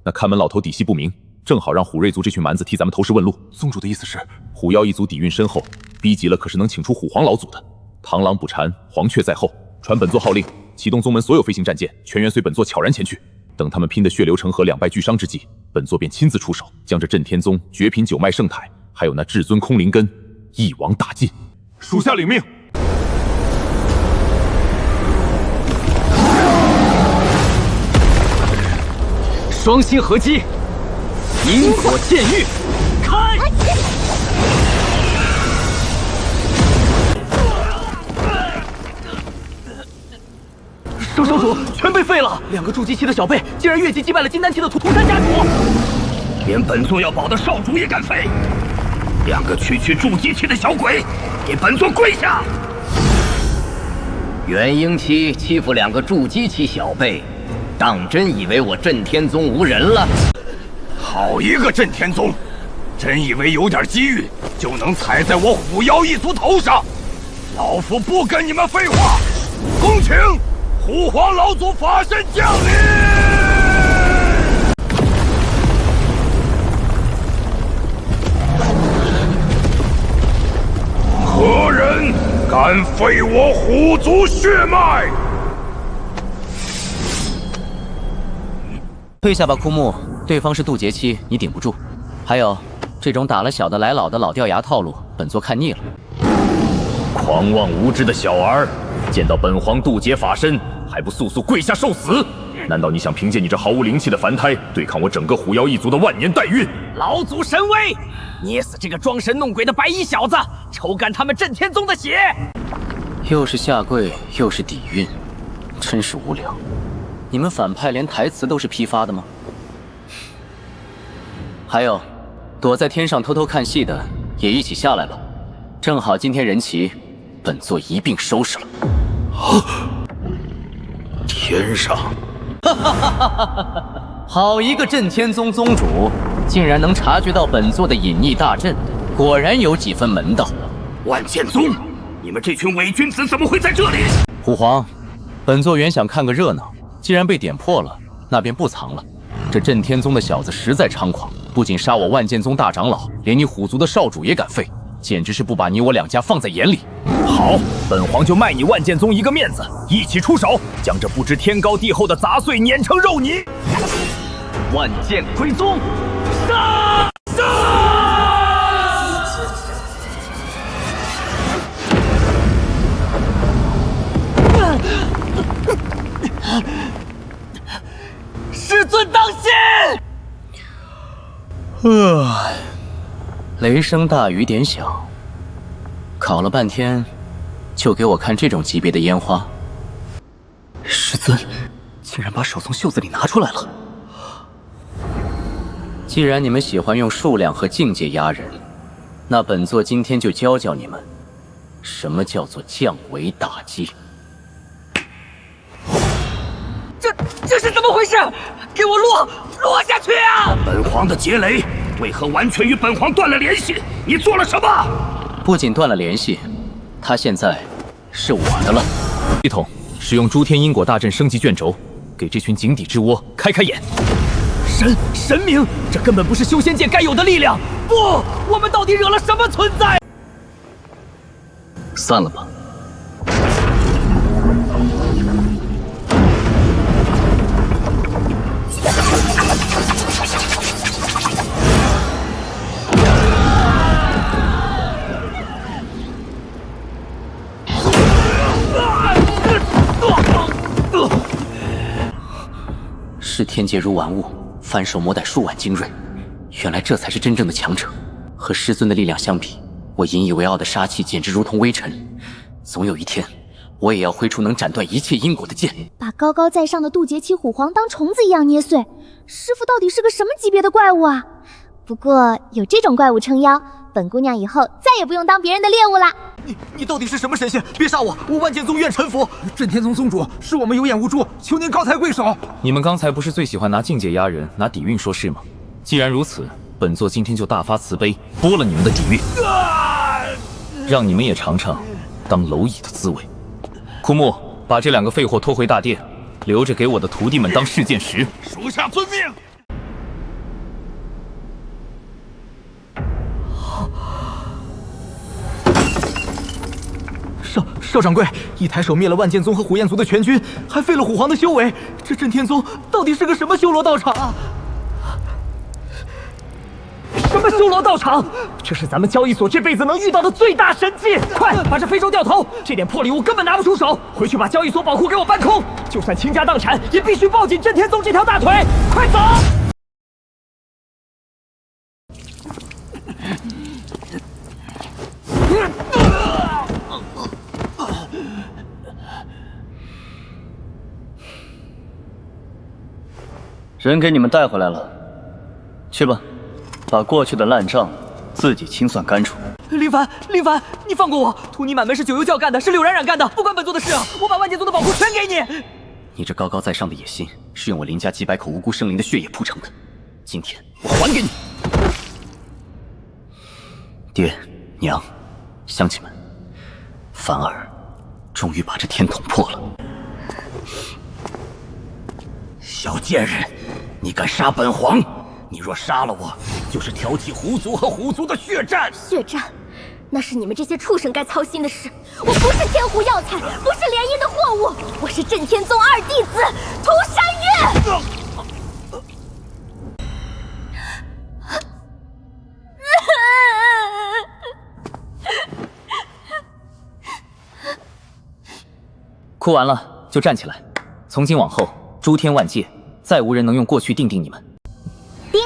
那看门老头底细不明，正好让虎瑞族这群蛮子替咱们投石问路。宗主的意思是，虎妖一族底蕴深厚，逼急了可是能请出虎皇老祖的。螳螂捕蝉，黄雀在后。传本座号令，启动宗门所有飞行战舰，全员随本座悄然前去。等他们拼得血流成河，两败俱伤之际，本座便亲自出手，将这震天宗绝品9脉圣铠，还有那至尊空灵根，一网打尽。属下领命。双星合击，因果剑域，开！收主全被废了，2个筑基期的小辈竟然越级击败了金丹期的涂山家主，连本座要保的少主也敢废！2个区筑基期的小鬼，给本座跪下！元婴期欺负2个筑基期小辈，当真以为我震天宗无人了？好一个震天宗！真以为有点机遇就能踩在我虎妖一族头上？老夫不跟你们废话，恭请虎皇老祖法身降临！何人敢废我虎族血脉？退下吧，枯木。对方是渡劫期，你顶不住。还有，这种打了小的来老的老掉牙套路，本座看腻了。狂妄无知的小儿，见到本皇渡劫法身，还不速速跪下受死？难道你想凭借你这毫无灵气的凡胎，对抗我整个虎妖一族的万年代运？老祖神威，捏死这个装神弄鬼的白衣小子，抽干他们震天宗的血！又是下跪，又是底蕴，真是无聊。你们反派连台词都是批发的吗？还有，躲在天上偷偷看戏的也一起下来吧。正好今天人齐，本座一并收拾了。天上，好一个震天宗宗主，竟然能察觉到本座的隐匿大阵，果然有几分门道。万剑宗，你们这群伪君子怎么会在这里？虎皇，本座原想看个热闹，既然被点破了，那便不藏了。这震天宗的小子实在猖狂，不仅杀我万剑宗大长老，连你虎族的少主也敢废，简直是不把你我2家放在眼里。好，本皇就卖你万剑宗一个面子，一起出手，将这不知天高地厚的杂碎碾成肉泥。万剑归宗，杀！师尊当心！雷声大雨点小，考了半天，就给我看这种级别的烟花。师尊竟然把手从袖子里拿出来了。既然你们喜欢用数量和境界压人，那本座今天就教教你们，什么叫做降维打击。这是怎么回事？给我落下去啊！本皇的劫雷为何完全与本皇断了联系？你做了什么？不仅断了联系，他现在是我的了。系统使用诸天因果大阵升级卷轴，给这群井底之窝开开眼。神明，这根本不是修仙界该有的力量！不，我们到底惹了什么存在？散了吧。视天界如玩物，翻手魔歹数万精锐。原来这才是真正的强者。和师尊的力量相比，我引以为傲的杀气简直如同微尘。总有一天，我也要挥出能斩断一切因果的剑。把高高在上的渡劫期虎皇当虫子一样捏碎，师傅到底是个什么级别的怪物啊？不过有这种怪物撑腰，本姑娘以后再也不用当别人的猎物啦。你到底是什么神仙？别杀我！我万剑宗愿臣服。镇天宗宗主是我们有眼无珠，求您高抬贵手。你们刚才不是最喜欢拿境界压人，拿底蕴说事吗？既然如此，本座今天就大发慈悲，剥了你们的底蕴，让你们也尝尝当蝼蚁的滋味。枯木，把这2个废货拖回大殿，留着给我的徒弟们当试剑石。属下遵命。少掌柜，一抬手灭了万剑宗和虎焰族的全军，还废了虎皇的修为。这镇天宗到底是个什么修罗道场啊？什么修罗道场？这是咱们交易所这辈子能遇到的最大神迹！快把这非洲掉头！这点破礼物根本拿不出手，回去把交易所宝库给我搬空，就算倾家荡产，也必须抱紧镇天宗这条大腿！快走！人给你们带回来了，去吧，把过去的烂账自己清算干除。林凡，你放过我！图尼满门是九幽教干的，是柳冉冉干的，不关本座的事啊！我把万剑宗的宝库全给你。你这高高在上的野心，是用我林家几百口无辜生灵的血液铺成的。今天我还给你。爹娘，乡亲们，凡儿终于把这天捅破了。小贱人，你敢杀本皇？你若杀了我，就是挑起狐族和虎族的血战。血战，那是你们这些畜生该操心的事。我不是天狐药材，不是联姻的货物，我是镇天宗2弟子涂山月。哭完了就站起来。从今往后，诸天万界，再无人能用过去定你们。丁，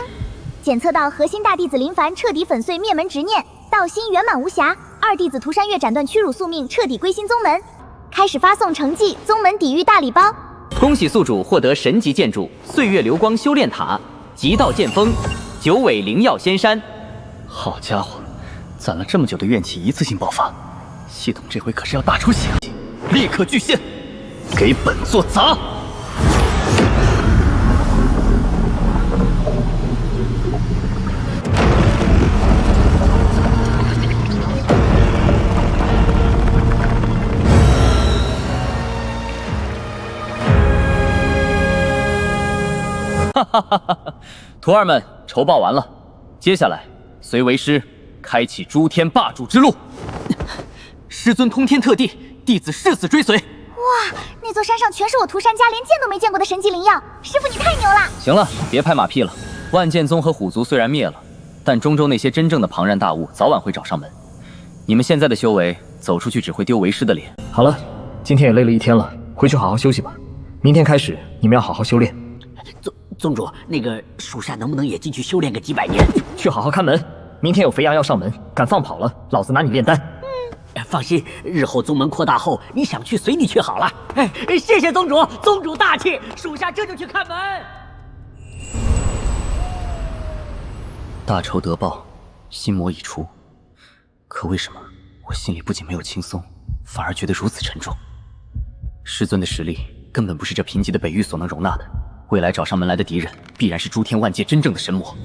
检测到核心大弟子林凡彻底粉碎灭门执念，道心圆满无瑕。2弟子涂山月斩断屈辱宿命，彻底归心宗门。开始发送成绩宗门抵御大礼包。恭喜宿主获得神级建筑岁月流光修炼塔、极道剑锋、九尾灵药仙山。好家伙，攒了这么久的怨气一次性爆发，系统这回可是要大出血！立刻巨献，给本座砸！哈哈哈哈！徒儿们筹报完了，接下来随为师开启诸天霸主之路。师尊通天特地，弟子誓死追随。哇，那座山上全是我涂山家连见都没见过的神级灵药，师傅你太牛了！行了，别拍马屁了。万剑宗和虎族虽然灭了，但中州那些真正的庞然大物早晚会找上门。你们现在的修为，走出去只会丢为师的脸。好了，今天也累了一天了，回去好好休息吧。明天开始，你们要好好修炼。宗主，那个属下能不能也进去修炼个几百年？去好好看门，明天有肥羊要上门，敢放跑了，老子拿你炼丹。放心，日后宗门扩大后，你想去随你去好了。谢谢宗主，宗主大气，属下这就去看门。大仇得报，心魔已除，可为什么我心里不仅没有轻松，反而觉得如此沉重？师尊的实力根本不是这贫瘠的北域所能容纳的。未来找上门来的敌人，必然是诸天万界真正的神魔。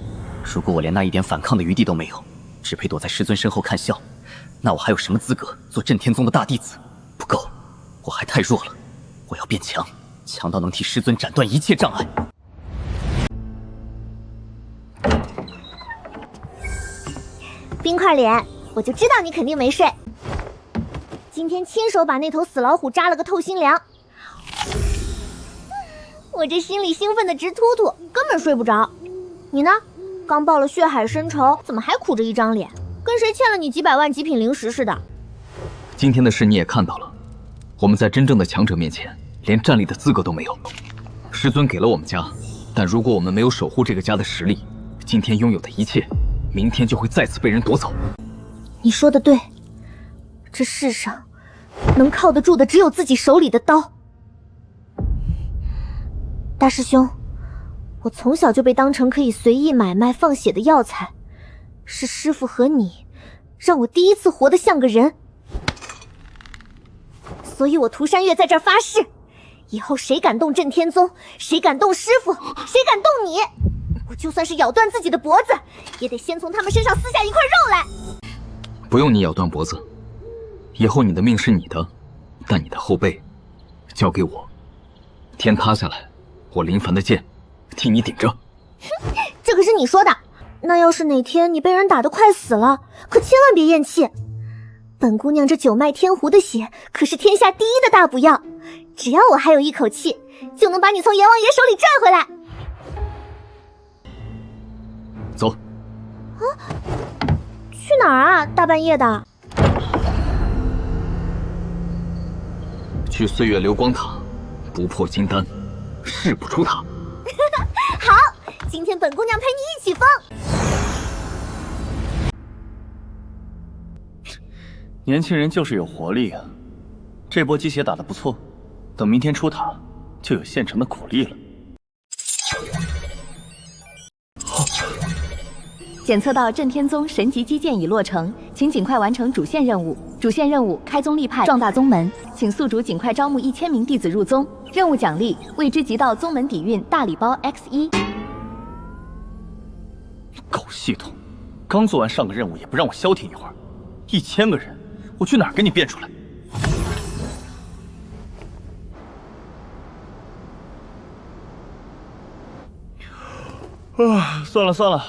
如果我连那一点反抗的余地都没有，只配躲在师尊身后看笑，那我还有什么资格做镇天宗的大弟子？不够，我还太弱了。我要变强，强到能替师尊斩断一切障碍。冰块脸，我就知道你肯定没睡。今天亲手把那头死老虎扎了个透心凉。我这心里兴奋的直突突，根本睡不着。你呢？刚报了血海深仇，怎么还苦着一张脸，跟谁欠了你几百万极品灵石似的？今天的事你也看到了，我们在真正的强者面前，连站立的资格都没有。师尊给了我们家但如果我们没有守护这个家的实力，今天拥有的一切，明天就会再次被人夺走。你说的对，这世上能靠得住的只有自己手里的刀。大师兄，我从小就被当成可以随意买卖放血的药材，是师父和你让我第一次活得像个人，所以我涂山月在这儿发誓，以后谁敢动震天宗，谁敢动师父，谁敢动你，我就算是咬断自己的脖子，也得先从他们身上撕下一块肉来。不用你咬断脖子，以后你的命是你的，但你的后背交给我。天塌下来，我林凡的剑替你顶着。哼，这可是你说的。那要是哪天你被人打得快死了，可千万别咽气。本姑娘这九脉天狐的血可是天下第一的大补药，只要我还有一口气，就能把你从阎王爷手里赚回来。走。啊？去哪儿啊？大半夜的。去岁月流光塔，不破金丹，誓不出塔。好，今天本姑娘陪你一起疯。年轻人就是有活力啊！这波鸡血打得不错，等明天出塔，就有现成的苦力了。检测到震天宗神级基建已落成，请尽快完成主线任务。主线任务：开宗立派，壮大宗门，请宿主尽快招募1000名弟子入宗。任务奖励：为之集到宗门底蕴大礼包 X1。狗系统，刚做完上个任务也不让我消停一会儿，1000个人，我去哪儿给你变出来？算了算了，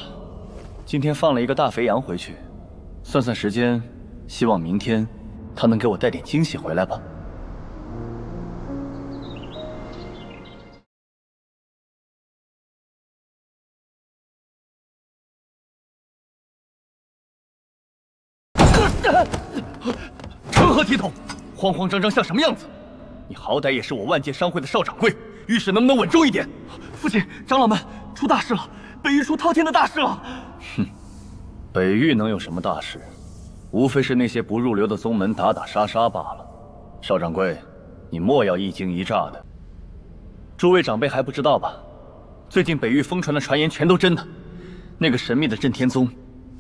今天放了一个大肥羊回去，算算时间，希望明天他能给我带点惊喜回来吧。成何体统！慌慌张张像什么样子？你好歹也是我万界商会的少掌柜，遇事能不能稳重一点？父亲，长老们，出大事了！北域出滔天的大事了！哼，北域能有什么大事？无非是那些不入流的宗门打打杀杀罢了。少掌柜，你莫要一惊一乍的。诸位长辈还不知道吧？最近北域疯传的传言全都真的。那个神秘的震天宗，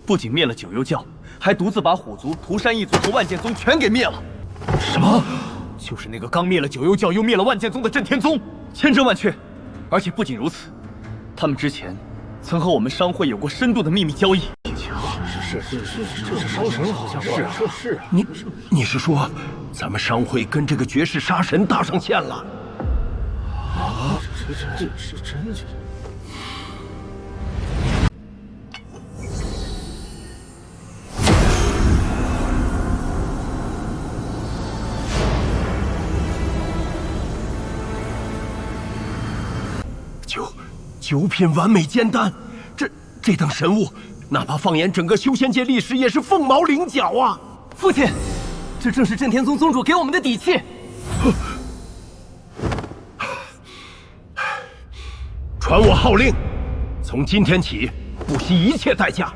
不仅灭了九幽教，还独自把虎族、涂山一族和万剑宗全给灭了。什么？就是那个刚灭了九幽教又灭了万剑宗的震天宗，千真万确。而且不仅如此，他们之前曾和我们商会有过深度的秘密交易。是，这商神好像是。你是说，咱们商会跟这个绝世杀神搭上线了？啊，这是真的。九品完美仙丹，这等神物，哪怕放眼整个修仙界历史，也是凤毛麟角啊！父亲，这正是震天宗宗主给我们的底气。传我号令，从今天起，不惜一切代价，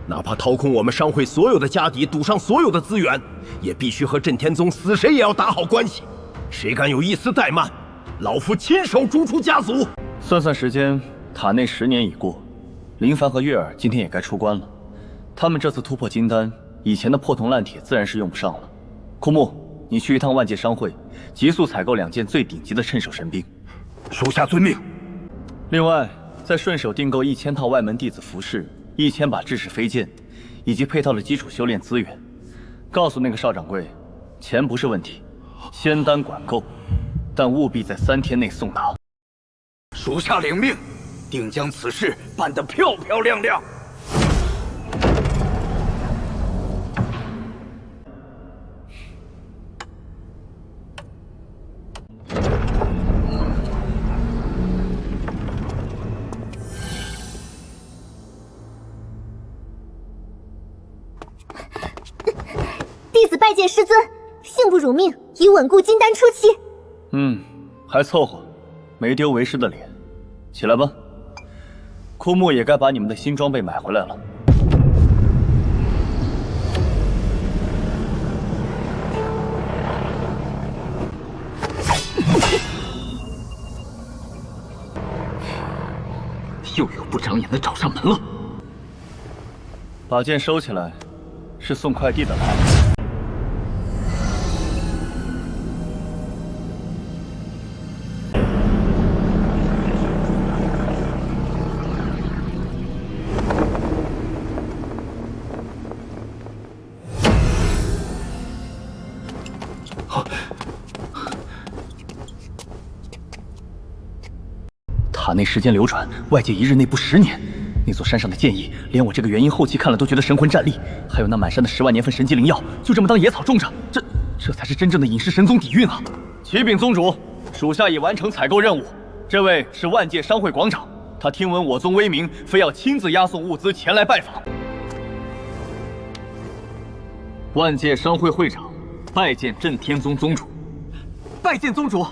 哪怕掏空我们商会所有的家底，赌上所有的资源，也必须和震天宗死谁也要打好关系。谁敢有一丝怠慢，老夫亲手逐出家族。算算时间，塔内10年已过，林凡和月儿今天也该出关了。他们这次突破金丹，以前的破铜烂铁自然是用不上了。枯木，你去一趟万界商会，急速采购2件最顶级的趁手神兵。属下遵命。另外，再顺手订购1000套外门弟子服饰、1000把制式飞剑，以及配套的基础修炼资源。告诉那个少掌柜，钱不是问题，仙丹管够，但务必在3天内送达。属下领命，定将此事办得漂漂亮亮。弟子拜见师尊，幸不辱命，已稳固金丹初期。还凑合，没丢为师的脸。起来吧。枯木也该把你们的新装备买回来了。又有不长眼的找上门了。把剑收起来，是送快递的来。塔内时间流转，外界一日内不10年。那座山上的剑意，连我这个元婴后期看了都觉得神魂战栗。还有那满山的10万年份神级灵药，就这么当野草种着，这才是真正的隐世神宗底蕴啊！启禀宗主，属下已完成采购任务。这位是万界商会广长，他听闻我宗威名，非要亲自押送物资前来拜访。万界商会会长，拜见震天宗宗主。拜见宗主。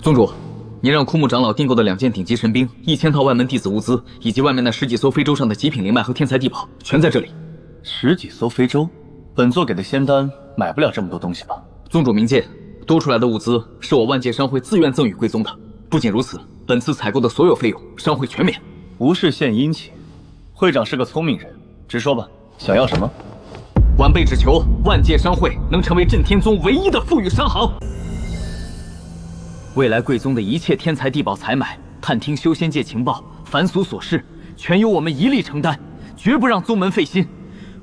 宗主，您让枯木长老订购的2件顶级神兵、1000套外门弟子物资，以及外面那10几艘非洲上的极品灵脉和天才地宝，全在这里。10几艘非洲，本座给的仙丹买不了这么多东西吧？宗主明鉴，多出来的物资是我万界商会自愿赠与贵宗的。不仅如此，本次采购的所有费用，商会全免。无事献殷勤，会长是个聪明人，直说吧，想要什么？晚辈只求万界商会能成为震天宗唯一的富裕商行。未来贵宗的一切天才地宝采买、探听修仙界情报、凡俗琐事，全由我们一力承担，绝不让宗门费心。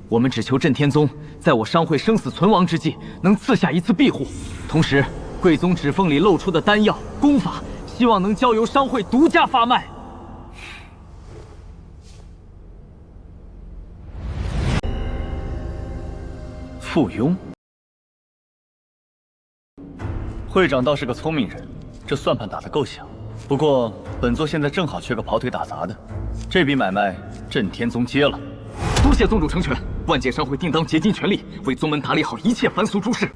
我们只求震天宗在我商会生死存亡之际，能赐下一次庇护。同时，贵宗指缝里露出的丹药、功法，希望能交由商会独家发卖。附庸，会长倒是个聪明人，这算盘打得够响。不过本座现在正好缺个跑腿打杂的，这笔买卖震天宗接了。多谢宗主成全，万界商会定当竭尽全力为宗门打理好一切凡俗诸事。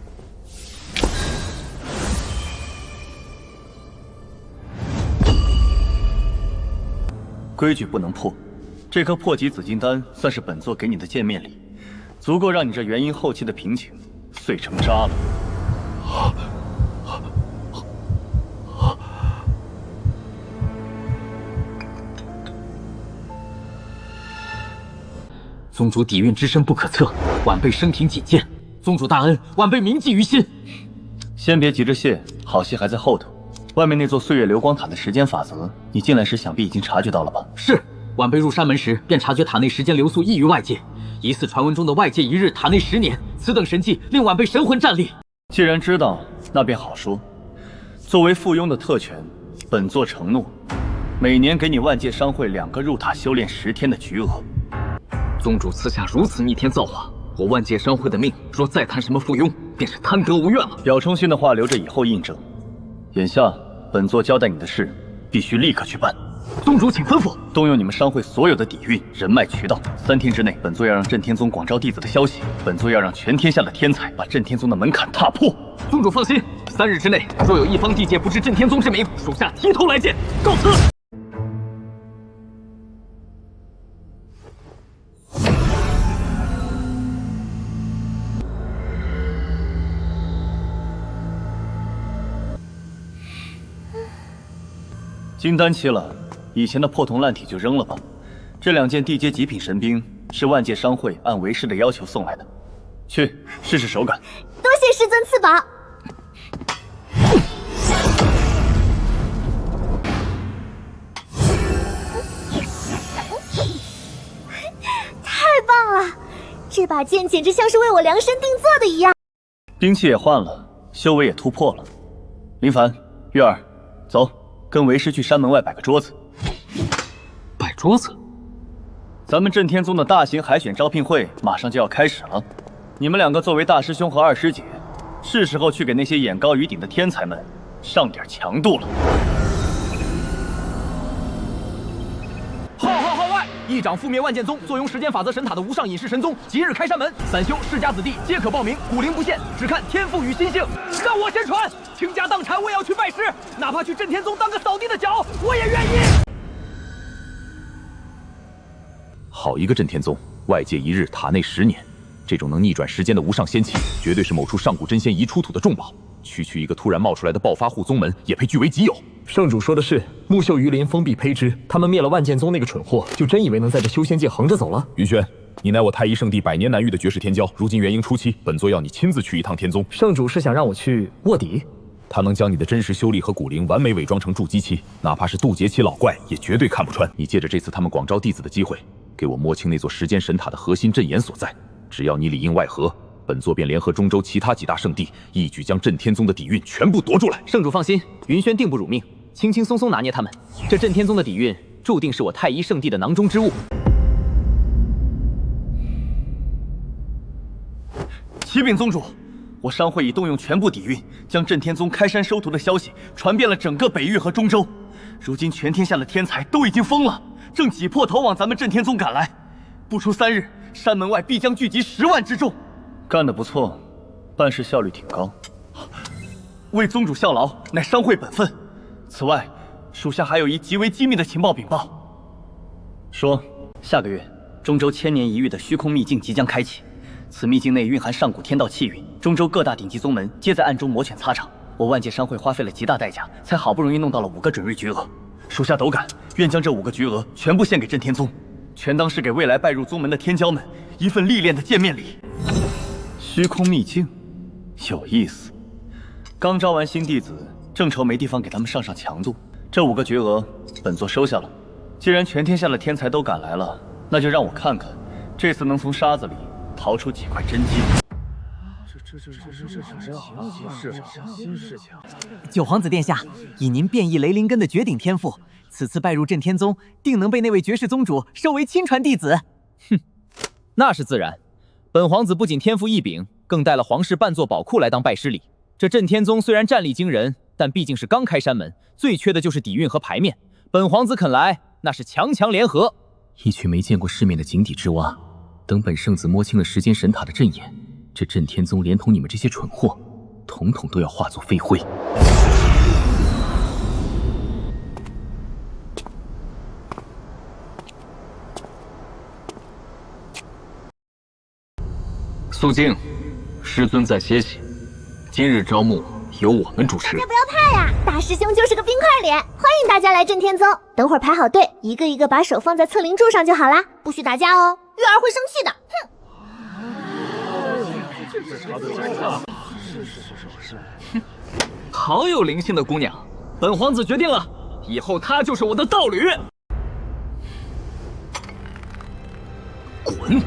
规矩不能破，这颗破级紫金丹算是本座给你的见面礼，足够让你这元婴后期的瓶颈碎成渣了。宗主底蕴之深不可测，晚辈生平仅见。宗主大恩，晚辈铭记于心。先别急着谢，好戏还在后头。外面那座岁月流光塔的时间法则，你进来时想必已经察觉到了吧？是，晚辈入山门时便察觉塔内时间流速异于外界，疑似传闻中的外界1日，塔内10年。此等神迹令晚辈神魂战栗。既然知道，那便好说。作为附庸的特权，本座承诺，每年给你万界商会2个入塔修炼10天的巨额。宗主赐下如此逆天造化，我万界商会的命若再谈什么附庸，便是贪得无厌了。表忠心的话留着以后印证。眼下本座交代你的事，必须立刻去办。宗主请吩咐。动用你们商会所有的底蕴、人脉渠道，3天之内，本座要让震天宗广招弟子的消息，本座要让全天下的天才把震天宗的门槛踏破。宗主放心，3日之内，若有一方地界不知震天宗之名，属下提头来见。告辞。金丹期了，以前的破铜烂铁就扔了吧。这2件地阶极品神兵是万界商会按为师的要求送来的，去试试手感。多谢师尊赐宝。太棒了，这把剑简直像是为我量身定做的一样。兵器也换了，修为也突破了。林凡、月儿，走。跟为师去山门外摆个桌子。摆桌子？咱们震天宗的大型海选招聘会马上就要开始了，你们2个作为大师兄和二师姐，是时候去给那些眼高于顶的天才们上点强度了。号外！一掌覆灭万剑宗，坐拥时间法则神塔的无上隐世神宗，即日开山门，散修世家子弟皆可报名，古灵不限，只看天赋与心性。让我先传，倾家荡产我也要去拜师，哪怕去震天宗当个扫地的脚，我也愿意。好一个震天宗，外界一日，塔内10年，这种能逆转时间的无上仙器，绝对是某处上古真仙遗出土的重宝。区区一个突然冒出来的暴发户宗门，也配据为己有？圣主说的是，木秀于林，风必披之。他们灭了万剑宗那个蠢货，就真以为能在这修仙界横着走了？云轩，你乃我太一圣地百年难遇的绝世天骄，如今元婴初期，本座要你亲自去一趟天宗。圣主是想让我去卧底？他能将你的真实修历和骨灵完美伪装成筑基期，哪怕是渡劫期老怪也绝对看不穿。你借着这次他们广招弟子的机会，给我摸清那座时间神塔的核心阵眼所在。只要你里应外合，本座便联合中州其他几大圣地，一举将震天宗的底蕴全部夺出来。圣主放心，云轩定不辱命，轻轻松松拿捏他们。这震天宗的底蕴，注定是我太一圣地的囊中之物。启禀宗主，我商会已动用全部底蕴，将震天宗开山收徒的消息传遍了整个北域和中州。如今全天下的天才都已经疯了，正挤破头往咱们震天宗赶来。不出3日，山门外必将聚集10万之众。干得不错，办事效率挺高。为宗主效劳，乃商会本分。此外，属下还有一极为机密的情报禀报，说下个月中州1000年一遇的虚空秘境即将开启。此秘境内蕴含上古天道气运，中州各大顶级宗门皆在暗中摩拳擦掌。我万界商会花费了极大代价，才好不容易弄到了5个准锐绝额。属下斗胆，愿将这5个绝额全部献给震天宗，全当是给未来拜入宗门的天骄们一份历练的见面礼。虚空秘境，有意思。刚招完新弟子，正愁没地方给他们上强度。这5个绝额，本座收下了。既然全天下的天才都赶来了，那就让我看看，这次能从沙子里掏出几块真金。新事情。九皇子殿下，以您变异雷灵根的绝顶天赋，此次拜入震天宗，定能被那位绝世宗主收为亲传弟子。哼，那是自然。本皇子不仅天赋异禀，更带了皇室半座宝库来当拜师礼。这震天宗虽然战力惊人，但毕竟是刚开山门，最缺的就是底蕴和牌面。本皇子肯来，那是强强联合。一群没见过世面的井底之蛙，等本圣子摸清了时间神塔的阵眼，这震天宗连同你们这些蠢货，统统都要化作飞灰。肃静，师尊在歇息。今日招募由我们主持。大家不要怕呀，大师兄就是个冰块脸，欢迎大家来震天宗。等会儿排好队，一个一个把手放在测灵柱上就好啦，不许打架哦，月儿会生气的。哼。好有灵性的姑娘，本皇子决定了，以后她就是我的道侣。滚！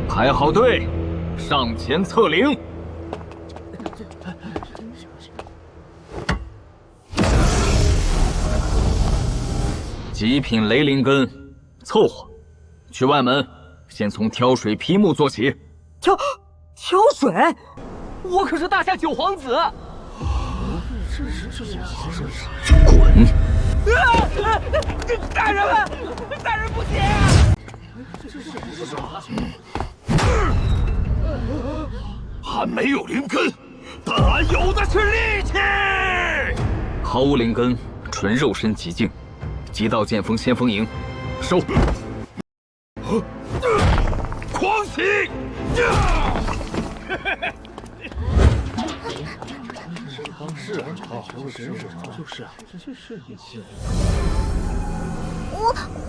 排好队，上前测灵。极品雷灵根，凑合。去外门，先从挑水劈木做起。挑水？我可是大夏九皇子。滚！大人们，大人不行！还没有灵根，本俺有的是力气。毫无灵根，纯肉身极境，极道剑锋先锋营，收。狂喜！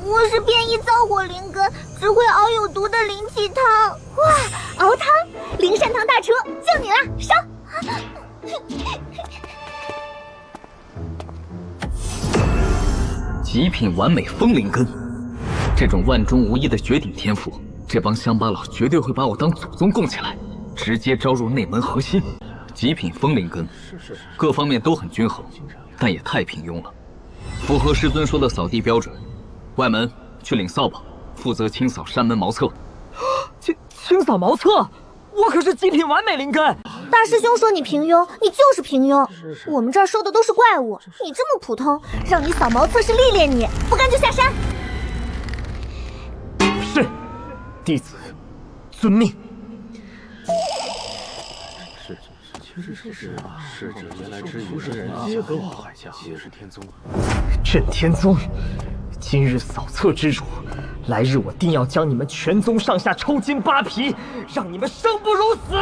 我是变异燥火灵根，只会熬有毒的灵气汤。哇，熬汤！灵善堂大厨，就你了，烧！极品完美风灵根，这种万中无一的绝顶天赋，这帮乡巴佬绝对会把我当祖宗供起来，直接招入内门核心。极品风灵根，各方面都很均衡，但也太平庸了，符合师尊说的扫地标准。外门去领扫把，负责清扫山门茅厕。清扫茅厕？我可是极品完美灵根。大师兄说你平庸，你就是平庸。我们这儿收的都是怪物，你这么普通，让你扫茅厕是历练你，不干就下山。是，弟子遵命。逝者原来之语人皆隔我海峡，皆是天宗。震天宗，今日扫厕之辱，来日我定要将你们全宗上下抽筋扒皮，让你们生不如死！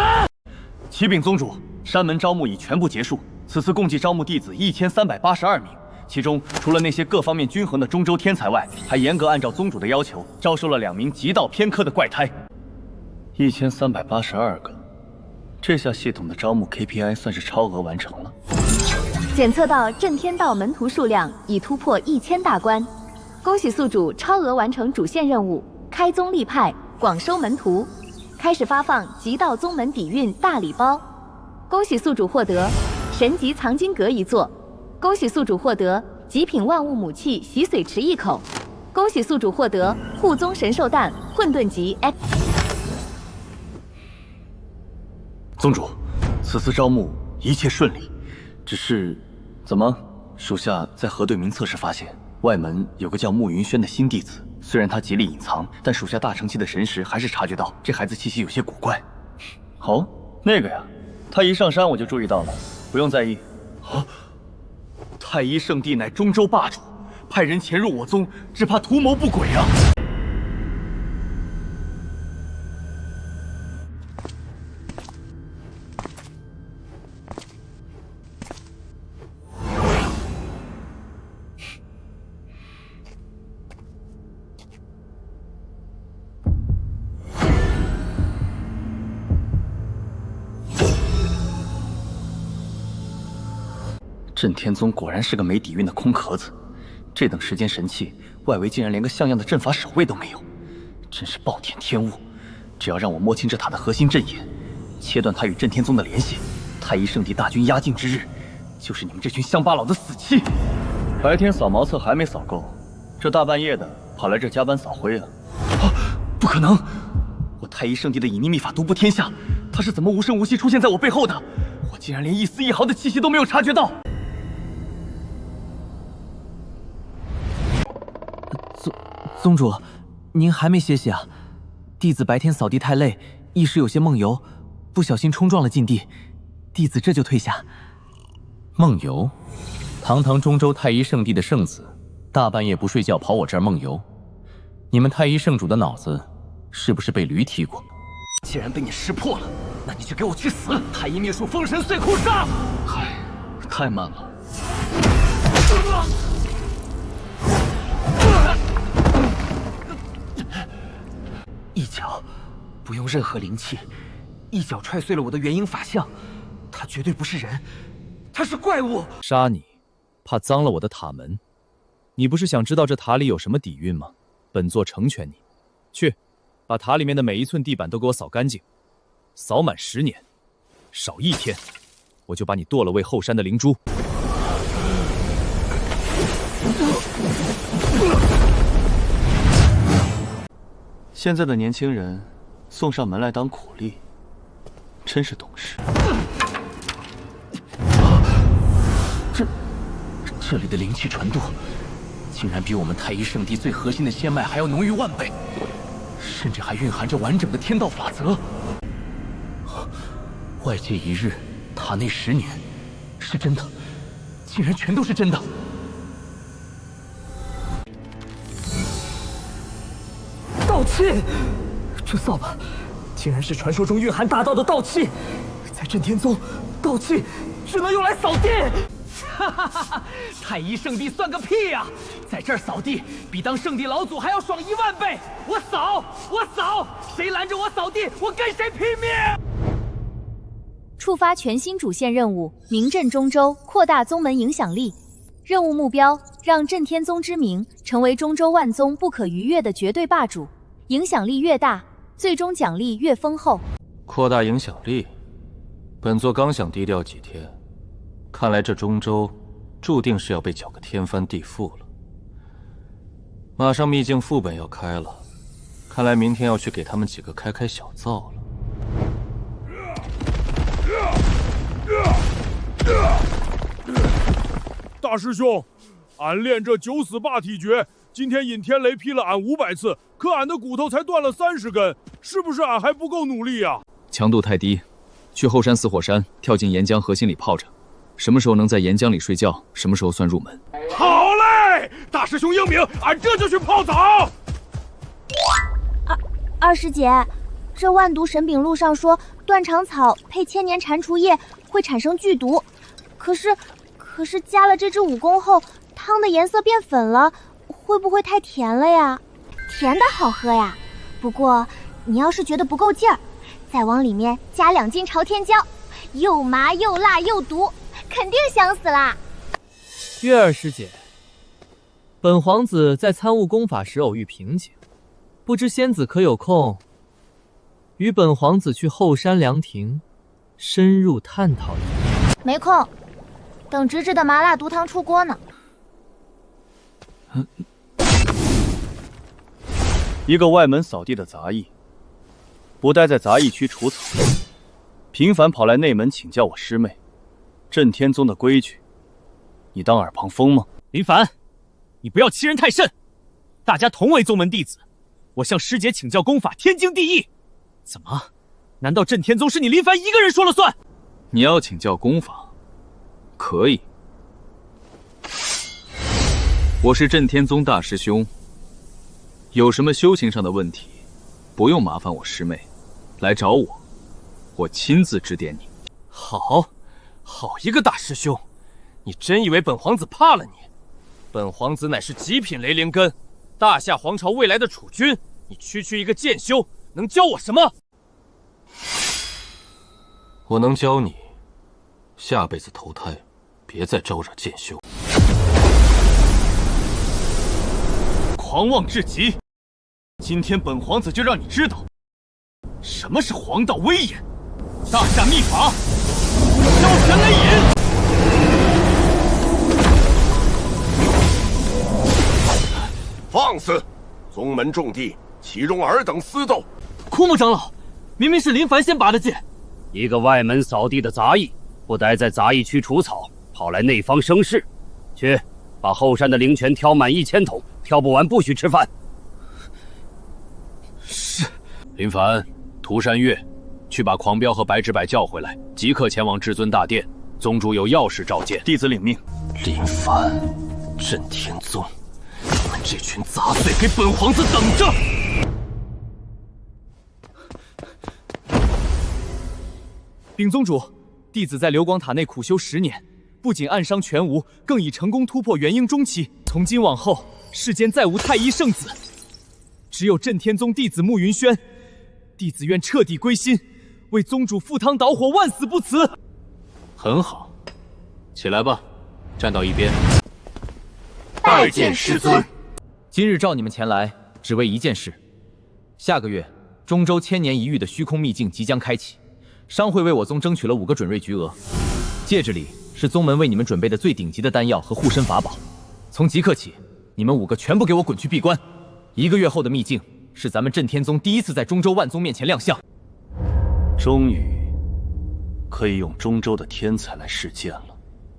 启禀宗主，山门招募已全部结束，此次共计招募弟子1382名，其中除了那些各方面均衡的中州天才外，还严格按照宗主的要求招收了2名极道偏科的怪胎。1382个，这下系统的招募 KPI 算是超额完成了。检测到震天道门徒数量已突破1000大关，恭喜宿主超额完成主线任务，开宗立派，广收门徒，开始发放极道宗门底蕴大礼包。恭喜宿主获得神级藏经阁1座，恭喜宿主获得极品万物母器洗髓池1口，恭喜宿主获得护宗神兽蛋混沌级 X。宗主，此次招募一切顺利，只是怎么？属下在核对名册时发现，外门有个叫慕云轩的新弟子，虽然他极力隐藏，但属下大成期的神识还是察觉到这孩子气息有些古怪。哦，那个呀，他一上山我就注意到了，不用在意。啊，太一圣地乃中州霸主，派人潜入我宗，只怕图谋不轨啊！震天宗果然是个没底蕴的空壳子，这等时间神器，外围竟然连个像样的阵法守卫都没有，真是暴殄天物！只要让我摸清这塔的核心阵眼，切断他与震天宗的联系，太一圣地大军压境之日，就是你们这群乡巴佬的死期！白天扫茅厕还没扫够，这大半夜的跑来这加班扫灰啊？不可能！我太一圣地的隐秘秘法独步天下，他是怎么无声无息出现在我背后的？我竟然连一丝一毫的气息都没有察觉到！宗主，您还没歇息啊？弟子白天扫地太累，一时有些梦游，不小心冲撞了禁地，弟子这就退下。梦游？堂堂中州太一圣地的圣子，大半夜不睡觉跑我这儿梦游？你们太一圣主的脑子是不是被驴踢过？既然被你识破了，那你就给我去死！太一灭术封神碎库杀！嗨，太慢了。一脚，不用任何灵气，一脚踹碎了我的元婴法相。他绝对不是人，他是怪物。杀你，怕脏了我的塔门。你不是想知道这塔里有什么底蕴吗？本座成全你，去，把塔里面的每一寸地板都给我扫干净。扫满10年，少1天，我就把你剁了喂后山的灵珠。现在的年轻人送上门来当苦力，真是懂事。这里的灵气纯度，竟然比我们太一圣地最核心的仙脉还要浓郁10000倍，甚至还蕴含着完整的天道法则。外界1日，塔内10年，是真的，竟然全都是真的。道气，这扫把竟然是传说中蕴含大道的道气，在震天宗，道气只能用来扫地。哈哈哈哈！太一圣地算个屁呀！在这儿扫地比当圣地老祖还要爽10000倍！我扫，我扫，谁拦着我扫地，我跟谁拼命！触发全新主线任务，名震中州，扩大宗门影响力。任务目标：让震天宗之名成为中州万宗不可逾越的绝对霸主。影响力越大，最终奖励越丰厚。扩大影响力，本座刚想低调几天，看来这中州注定是要被搅个天翻地覆了。马上秘境副本要开了，看来明天要去给他们几个开开小灶了。大师兄，俺练这九死霸体诀，今天尹天雷劈了俺500次，可俺的骨头才断了30根，是不是俺还不够努力呀？强度太低，去后山死火山，跳进岩浆核心里泡着。什么时候能在岩浆里睡觉，什么时候算入门。好嘞！大师兄英明，俺这就去泡澡。二师姐，这万毒神饼录上说断肠草配千年蟾蜍叶会产生剧毒，可是加了这支武功后，汤的颜色变粉了，会不会太甜了呀？甜的好喝呀，不过你要是觉得不够劲儿，再往里面加2斤朝天椒，又麻又辣又毒，肯定香死啦！月儿师姐，本皇子在参悟功法时偶遇瓶颈，不知仙子可有空与本皇子去后山凉亭深入探讨一下？没空，等直直的麻辣毒汤出锅呢。一个外门扫地的杂役，不待在杂役区除草，频繁跑来内门请教我师妹镇天宗的规矩，你当耳旁风吗？林凡，你不要欺人太甚！大家同为宗门弟子，我向师姐请教功法，天经地义。怎么？难道镇天宗是你林凡一个人说了算？你要请教功法，可以。我是镇天宗大师兄，有什么修行上的问题，不用麻烦我师妹，来找我，我亲自指点你。好一个大师兄，你真以为本皇子怕了你？本皇子乃是极品雷灵根，大夏皇朝未来的储君，你区一个剑修，能教我什么？我能教你，下辈子投胎，别再招惹剑修。狂妄至极！今天本皇子就让你知道，什么是皇道威严。大夏秘法，萧玄雷引。放肆！宗门重地，岂容尔等私斗？枯木长老，明明是林凡先拔的剑。一个外门扫地的杂役，不待在杂役区除草，跑来内方生事。去，把后山的灵泉挑满1000桶，挑不完不许吃饭。是。林凡、涂山月，去把狂飙和白纸柏叫回来，即刻前往至尊大殿，宗主有要事召见。弟子领命。林凡，镇天宗，你们这群杂碎，给本皇子等着！禀宗主，弟子在流光塔内苦修10年，不仅暗伤全无，更已成功突破元婴中期。从今往后，世间再无太一圣子，只有镇天宗弟子慕云轩。弟子愿彻底归心，为宗主赴汤蹈火，万死不辞。很好，起来吧，站到一边。拜见师尊。今日召你们前来，只为一件事。下个月，中州1000年一遇的虚空秘境即将开启。商会为我宗争取了5个准锐菊额，戒指里是宗门为你们准备的最顶级的丹药和护身法宝。从即刻起，你们5个全部给我滚去闭关。1个月后的秘境是咱们镇天宗第一次在中州万宗面前亮相。终于可以用中州的天才来试剑了。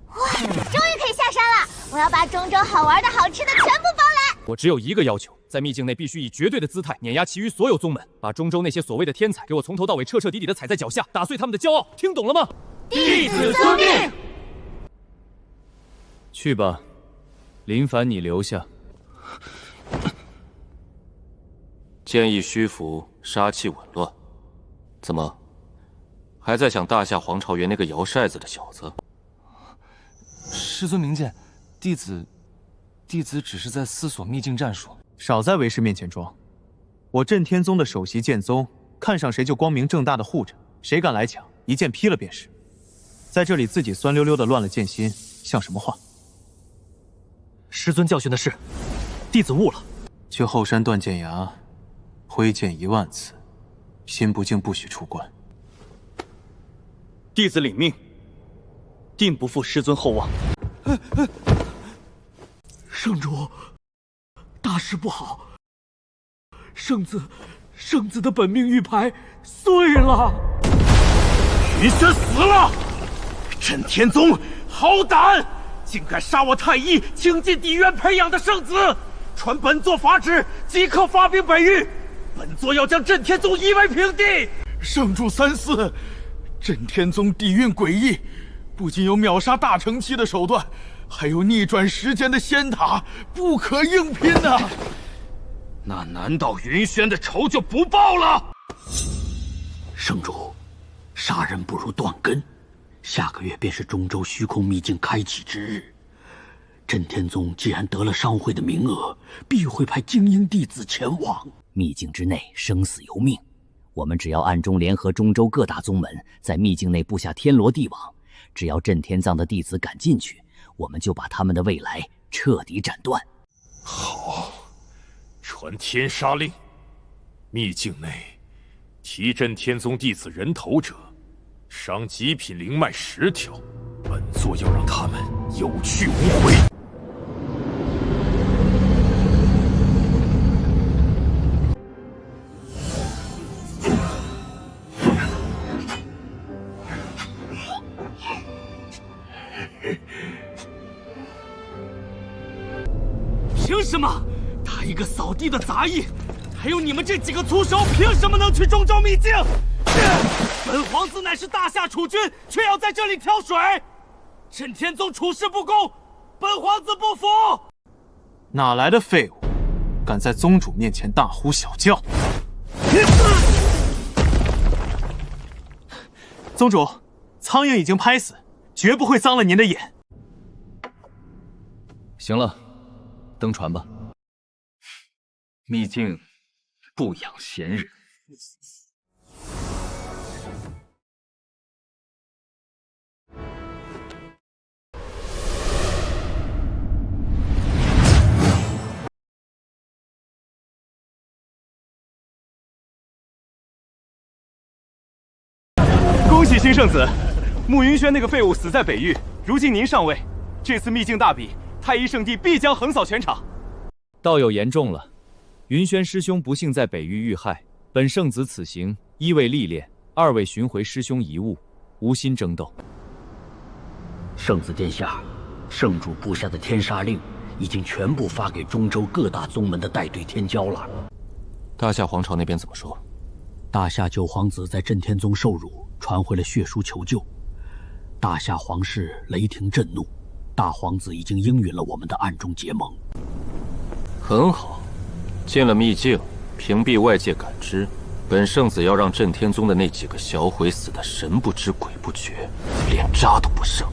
哇，终于可以下山了！我要把中州好玩的好吃的全部包来。我只有一个要求，在秘境内必须以绝对的姿态碾压其余所有宗门，把中州那些所谓的天才给我从头到尾彻彻底底的踩在脚下，打碎他们的骄傲，听懂了吗？弟子遵命。去吧，林凡，你留下。剑意虚浮，杀气紊乱。怎么，还在想大夏皇朝园那个摇骰子的小子？师尊明鉴，弟子只是在思索秘境战术。少在为师面前装。我镇天宗的首席剑宗，看上谁就光明正大的护着，谁敢来抢，一剑劈了便是。在这里自己酸溜溜的乱了剑心，像什么话？师尊教训的是，弟子悟了。去后山断剑崖，挥剑1万次，心不静不许出关。弟子领命，定不负师尊厚望。圣主，大事不好！圣子的本命玉牌碎了。云轩死了！镇天宗好胆，竟敢杀我太医倾尽底渊培养的圣子！传本座法旨，即刻发兵北域。本座要将镇天宗夷为平地。圣主三思，镇天宗底蕴诡异，不仅有秒杀大成期的手段，还有逆转时间的仙塔，不可硬拼呐！那难道云轩的仇就不报了？圣主，杀人不如断根。下个月便是中州虚空秘境开启之日。镇天宗既然得了商会的名额，必会派精英弟子前往。秘境之内，生死由命。我们只要暗中联合中州各大宗门，在秘境内布下天罗地网，只要镇天藏的弟子敢进去，我们就把他们的未来彻底斩断。好，传天杀令，秘境内提镇天宗弟子人头者，伤极品灵脉10条。本座要让他们有去无回。凭什么？他一个扫地的杂役，还有你们这几个粗手，凭什么能去中州秘境？本皇子乃是大夏储君，却要在这里挑水。镇天宗处事不公，本皇子不服。哪来的废物，敢在宗主面前大呼小叫？宗主，苍蝇已经拍死，绝不会脏了您的眼。行了，登船吧。秘境不养闲人。恭喜新圣子，慕云轩那个废物死在北域，如今您上位，这次秘境大比，太一圣地必将横扫全场。道友言重了，云轩师兄不幸在北域遇害，本圣子此行一为历练，二为寻回师兄遗物，无心争斗。圣子殿下，圣主布下的天杀令已经全部发给中州各大宗门的带队天骄了。大夏皇朝那边怎么说？大夏九皇子在镇天宗受辱，传回了血书求救。大夏皇室雷霆震怒，大皇子已经应允了我们的暗中结盟。很好，进了秘境，屏蔽外界感知。本圣子要让镇天宗的那几个小鬼死得神不知鬼不觉，连渣都不剩。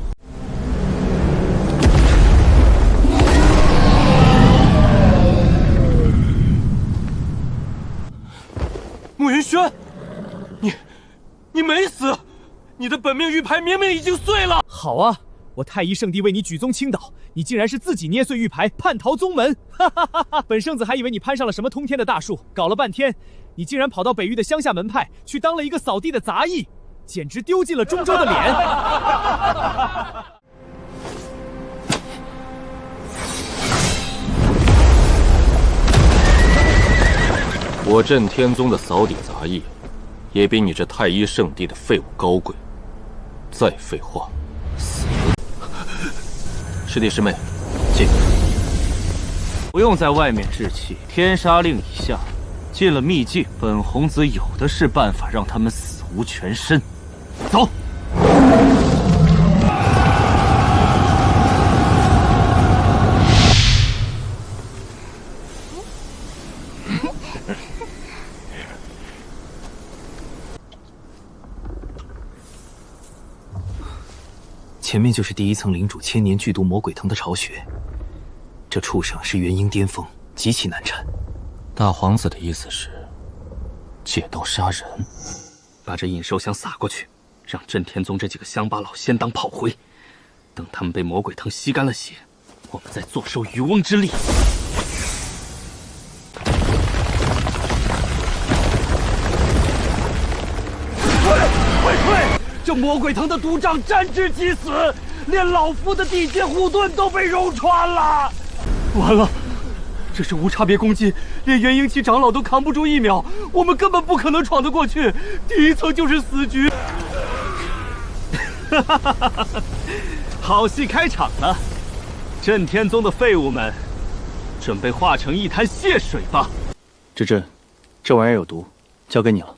慕云轩，你没死，你的本命玉牌明明已经碎了。好啊，我太一圣地为你举宗倾倒，你竟然是自己捏碎玉牌叛逃宗门！哈哈哈哈！本圣子还以为你攀上了什么通天的大树，搞了半天，你竟然跑到北域的乡下门派去当了一个扫地的杂役，简直丢尽了中州的脸！我镇天宗的扫地杂役，也比你这太一圣地的废物高贵。再废话，死！师弟师妹，进。不用在外面置气，天杀令已下，进了秘境，本皇子有的是办法让他们死无全身。走。前面就是第一层领主千年剧毒魔鬼藤的巢穴，这畜生是元婴巅峰，极其难缠。大皇子的意思是借刀杀人，把这引兽香撒过去，让镇天宗这几个乡巴佬先当炮灰，等他们被魔鬼藤吸干了血，我们再坐收渔翁之利。退！这魔鬼藤的毒瘴沾之即死，连老夫的地阶护盾都被揉穿了。完了，这是无差别攻击，连元婴期长老都扛不住1秒，我们根本不可能闯得过去。第一层就是死局。好戏开场了，镇天宗的废物们，准备化成一滩血水吧。芝芝，这玩意儿有毒，交给你了。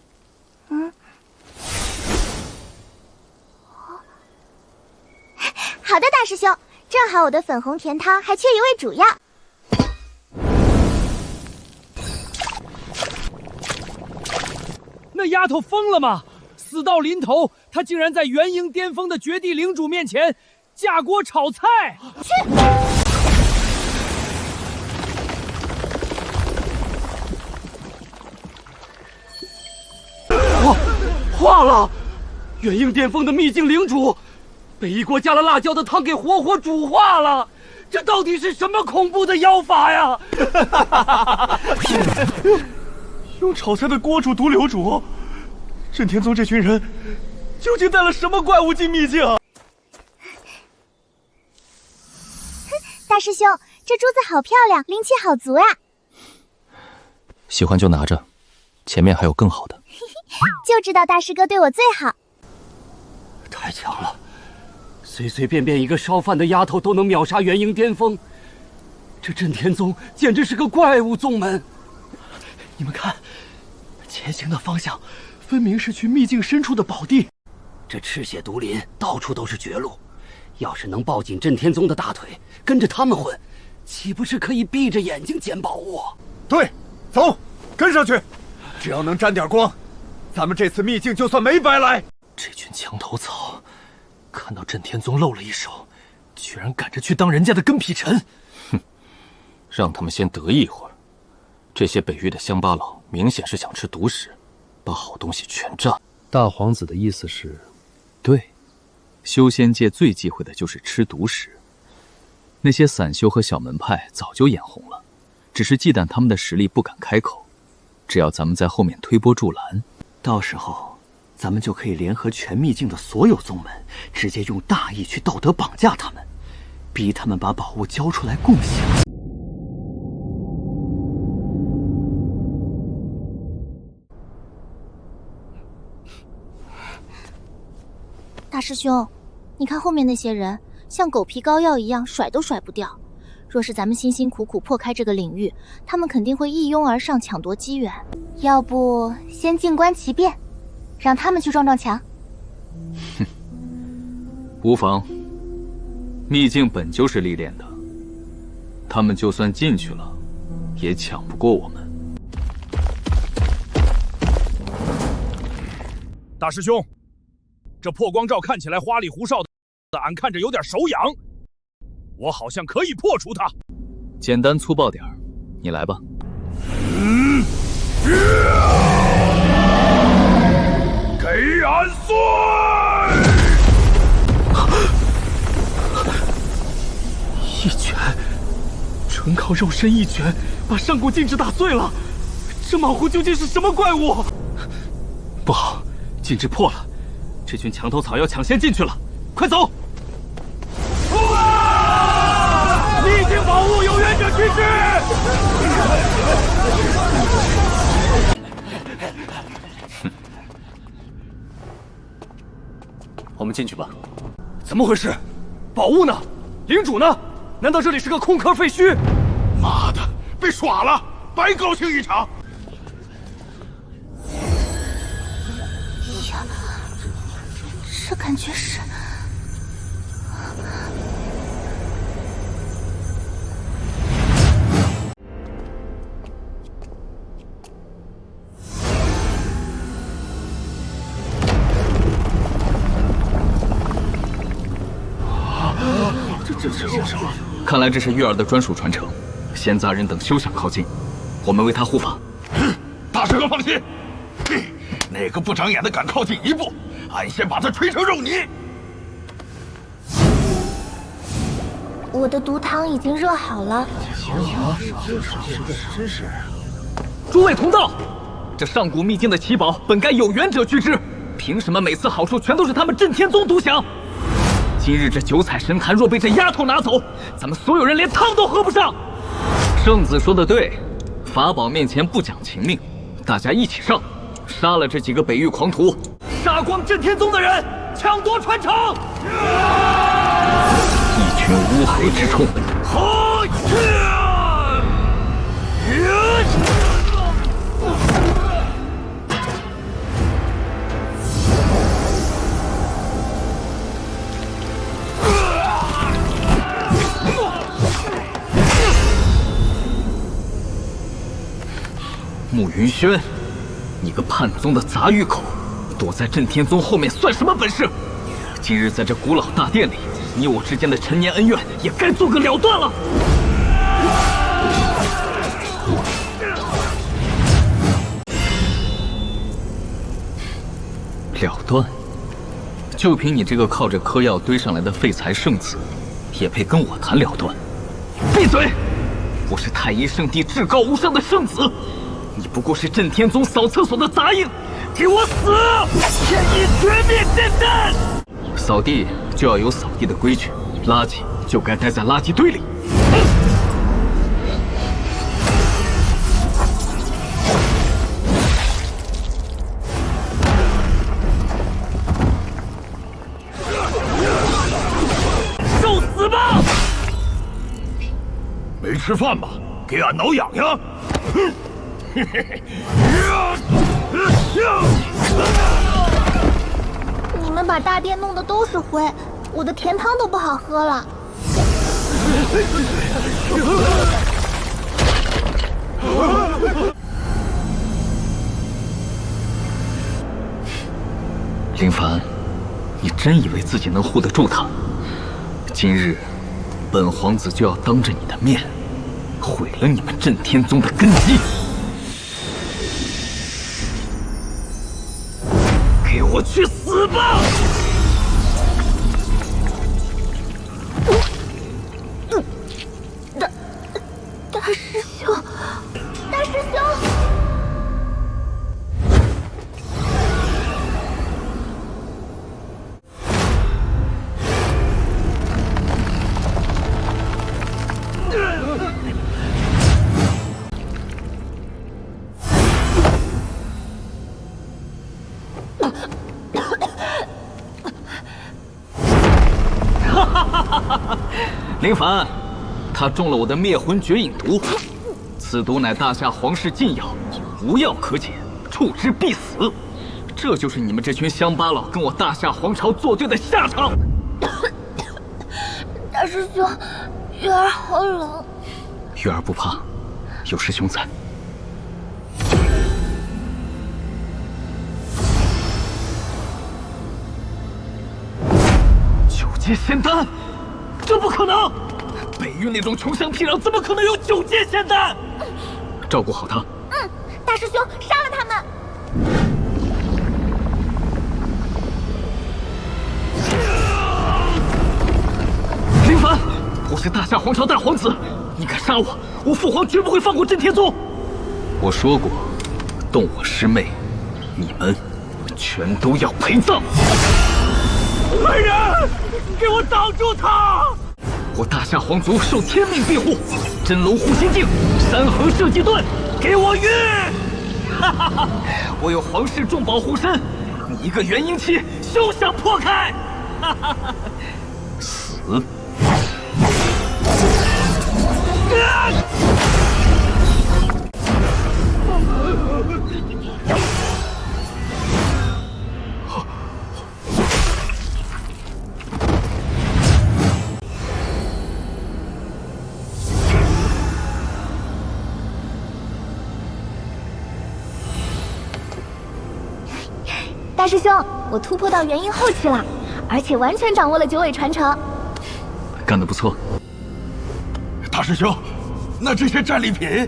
好的，大师兄，正好我的粉红甜汤还缺一位主要。那丫头疯了吗？死到临头，她竟然在元婴巅峰的绝地领主面前架锅炒菜！去！化了！元婴巅峰的秘境领主，被一锅加了辣椒的汤给活活煮化了！这到底是什么恐怖的妖法呀？用炒菜的锅煮毒瘤主，镇天宗这群人究竟带了什么怪物进秘境？大师兄，这珠子好漂亮，灵气好足呀！喜欢就拿着，前面还有更好的。就知道大师哥对我最好。太强了，随随便便一个烧饭的丫头都能秒杀元婴巅峰，这镇天宗简直是个怪物宗门。你们看，前行的方向分明是去秘境深处的宝地。这赤血毒林到处都是绝路，要是能抱紧镇天宗的大腿，跟着他们混，岂不是可以闭着眼睛捡宝物？对，走，跟上去，只要能沾点光，咱们这次秘境就算没白来。这群墙头草，看到镇天宗露了一手，居然赶着去当人家的跟屁尘。哼，让他们先得意一会儿。这些北域的乡巴佬明显是想吃独食，把好东西全占。大皇子的意思是，对，修仙界最忌讳的就是吃独食。那些散修和小门派早就眼红了，只是忌惮他们的实力不敢开口。只要咱们在后面推波助澜，到时候咱们就可以联合全秘境的所有宗门，直接用大义去道德绑架他们，逼他们把宝物交出来共享。大师兄，你看后面那些人，像狗皮膏药一样，甩都甩不掉。若是咱们辛辛苦苦破开这个领域，他们肯定会一拥而上，抢夺机缘。要不先静观其变，让他们去撞撞墙。哼，无妨。秘境本就是历练的，他们就算进去了，也抢不过我们。大师兄，这破光罩看起来花里胡哨的，俺看着有点手痒。我好像可以破除它。简单粗暴点儿，你来吧。给俺碎！一拳，纯靠肉身一拳把上古禁制打碎了。这莽胡究竟是什么怪物？不好，禁制破了，这群墙头草要抢先进去了，快走！秘境宝物有缘者去之。我们进去吧。怎么回事？宝物呢？领主呢？难道这里是个空壳废墟？妈的，被耍了，白高兴一场。呀，这感觉是……看来这是月儿的专属传承，闲杂人等休想靠近，我们为他护法。大师哥放心，哪个不长眼的敢靠近一步，俺先把他锤成肉泥。我的毒汤已经热好了。真是。诸位同道，这上古秘境的奇宝本该有缘者居之，凭什么每次好处全都是他们镇天宗独享？今日这九彩神坛若被这丫头拿走，咱们所有人连汤都喝不上。圣子说的对，法宝面前不讲情面，大家一起上，杀了这几个北域狂徒，杀光镇天宗的人，抢夺传承。一群乌合之众。慕云轩，你个叛宗的杂鱼狗，躲在震天宗后面算什么本事？今日在这古老大殿里，你我之间的陈年恩怨也该做个了断了。了断？就凭你这个靠着嗑药堆上来的废材圣子，也配跟我谈了断？闭嘴！我是太一圣地至高无上的圣子，你不过是震天宗扫厕所的杂役，给我死！天意绝灭现阵！扫地就要有扫地的规矩，垃圾就该待在垃圾堆里。受死吧！没吃饭吧？给俺挠痒痒！你们把大殿弄得都是灰，我的甜汤都不好喝了。林凡，你真以为自己能护得住他？今日，本皇子就要当着你的面，毁了你们震天宗的根基！给我去死吧！大师兄，大师兄！林凡，他中了我的灭魂绝影毒，此毒乃大夏皇室禁药，无药可解，触之必死。这就是你们这群乡巴佬跟我大夏皇朝作对的下场。大师兄，月儿好冷。月儿不怕，有师兄在。九阶仙丹，这不可能！北域那种穷乡僻壤怎么可能有九阶仙丹？照顾好他。嗯，大师兄，杀了他们！林凡，我是大夏皇朝大皇子，你敢杀我，我父皇绝不会放过震天宗。我说过，动我师妹，你们全都要陪葬。来人，给我挡住他！我大夏皇族受天命庇护，真龙护心镜，山河射击盾，给我运！哈哈哈！我有皇室重宝护身，你一个元婴期休想破开！哈哈哈！死！大师兄，我突破到元婴后期了，而且完全掌握了九尾传承。干得不错。大师兄，那这些战利品？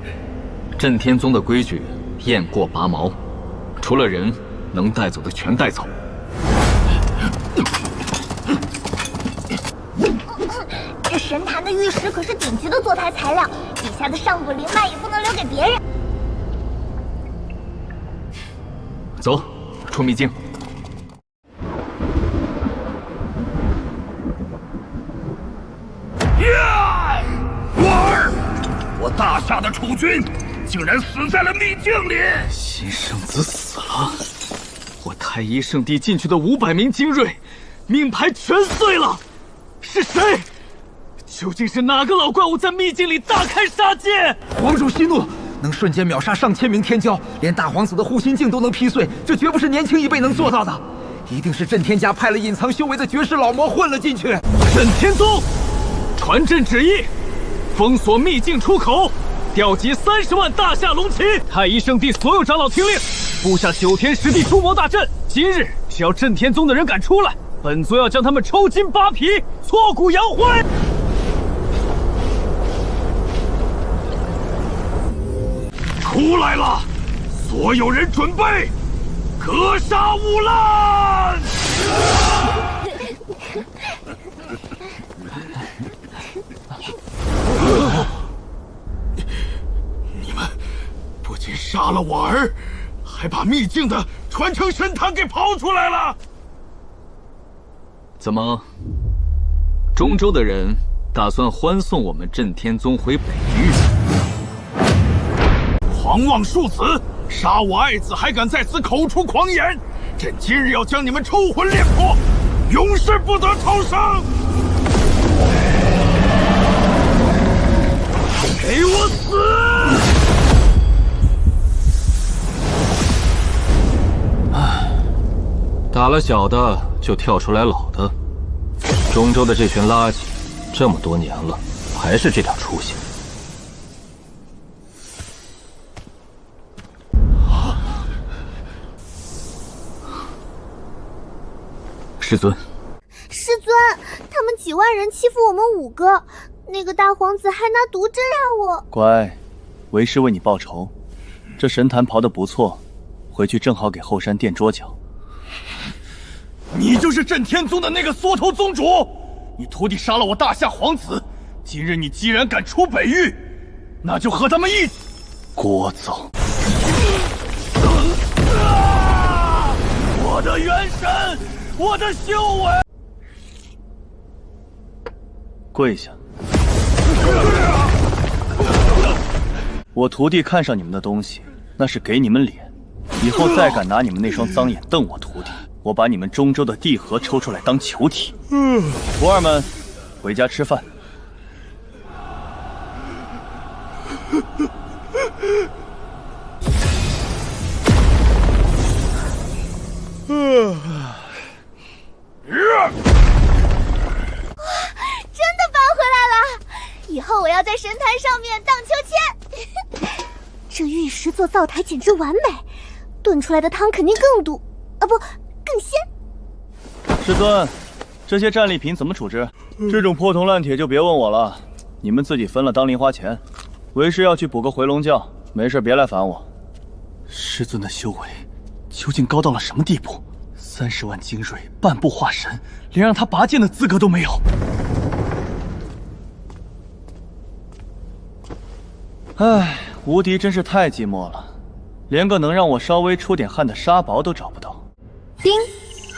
震天宗的规矩，雁过拔毛，除了人能带走的全带走。这神坛的玉石可是顶级的坐台材料，底下的上古灵脉也不能留给别人。走，出秘境。我大夏的储君竟然死在了秘境里！新圣子死了，我太一圣地进去的500名精锐，命牌全碎了。是谁？究竟是哪个老怪物在秘境里大开杀戒？皇主息怒，能瞬间秒杀上千名天骄，连大皇子的护心镜都能劈碎，这绝不是年轻一辈能做到的。一定是震天家派了隐藏修为的绝世老魔混了进去。震天宗，传朕旨意，封锁秘境出口，调集30万大夏龙旗！太一圣地所有长老听令，布下9天10地诸魔大阵。今日只要震天宗的人敢出来，本座要将他们抽筋扒皮，挫骨扬灰！出来了！所有人准备，格杀勿滥！你们不仅杀了我儿，还把秘境的传承神坛给刨出来了。怎么，中州的人打算欢送我们震天宗回北域？狂妄数子，杀我爱子还敢在此口出狂言！朕今日要将你们抽魂炼魄，永世不得超生！给我死！打了小的就跳出来老的，中州的这群垃圾，这么多年了，还是这点出息。师尊，师尊，他们几万人欺负我们5个，那个大皇子还拿毒针杀我。乖，为师为你报仇。这神坛刨得不错，回去正好给后山垫桌脚。你就是震天宗的那个缩头宗主，你徒弟杀了我大夏皇子，今日你既然敢出北域，那就和他们一起聒噪！我的元神，我的修为！跪下！我徒弟看上你们的东西，那是给你们脸。以后再敢拿你们那双脏眼瞪我徒弟，我把你们中州的地核抽出来当球体。徒儿们，回家吃饭。真的搬回来了！以后我要在神坛上面荡秋千。这玉石做灶台简直完美，炖出来的汤肯定更毒，啊不，更鲜。师尊，这些战利品怎么处置？这种破铜烂铁就别问我了，你们自己分了当零花钱。为师要去补个回笼觉，没事别来烦我。师尊的修为究竟高到了什么地步？30万精锐，半步化神，连让他拔剑的资格都没有。唉，无敌真是太寂寞了，连个能让我稍微出点汗的沙堡都找不到。丁，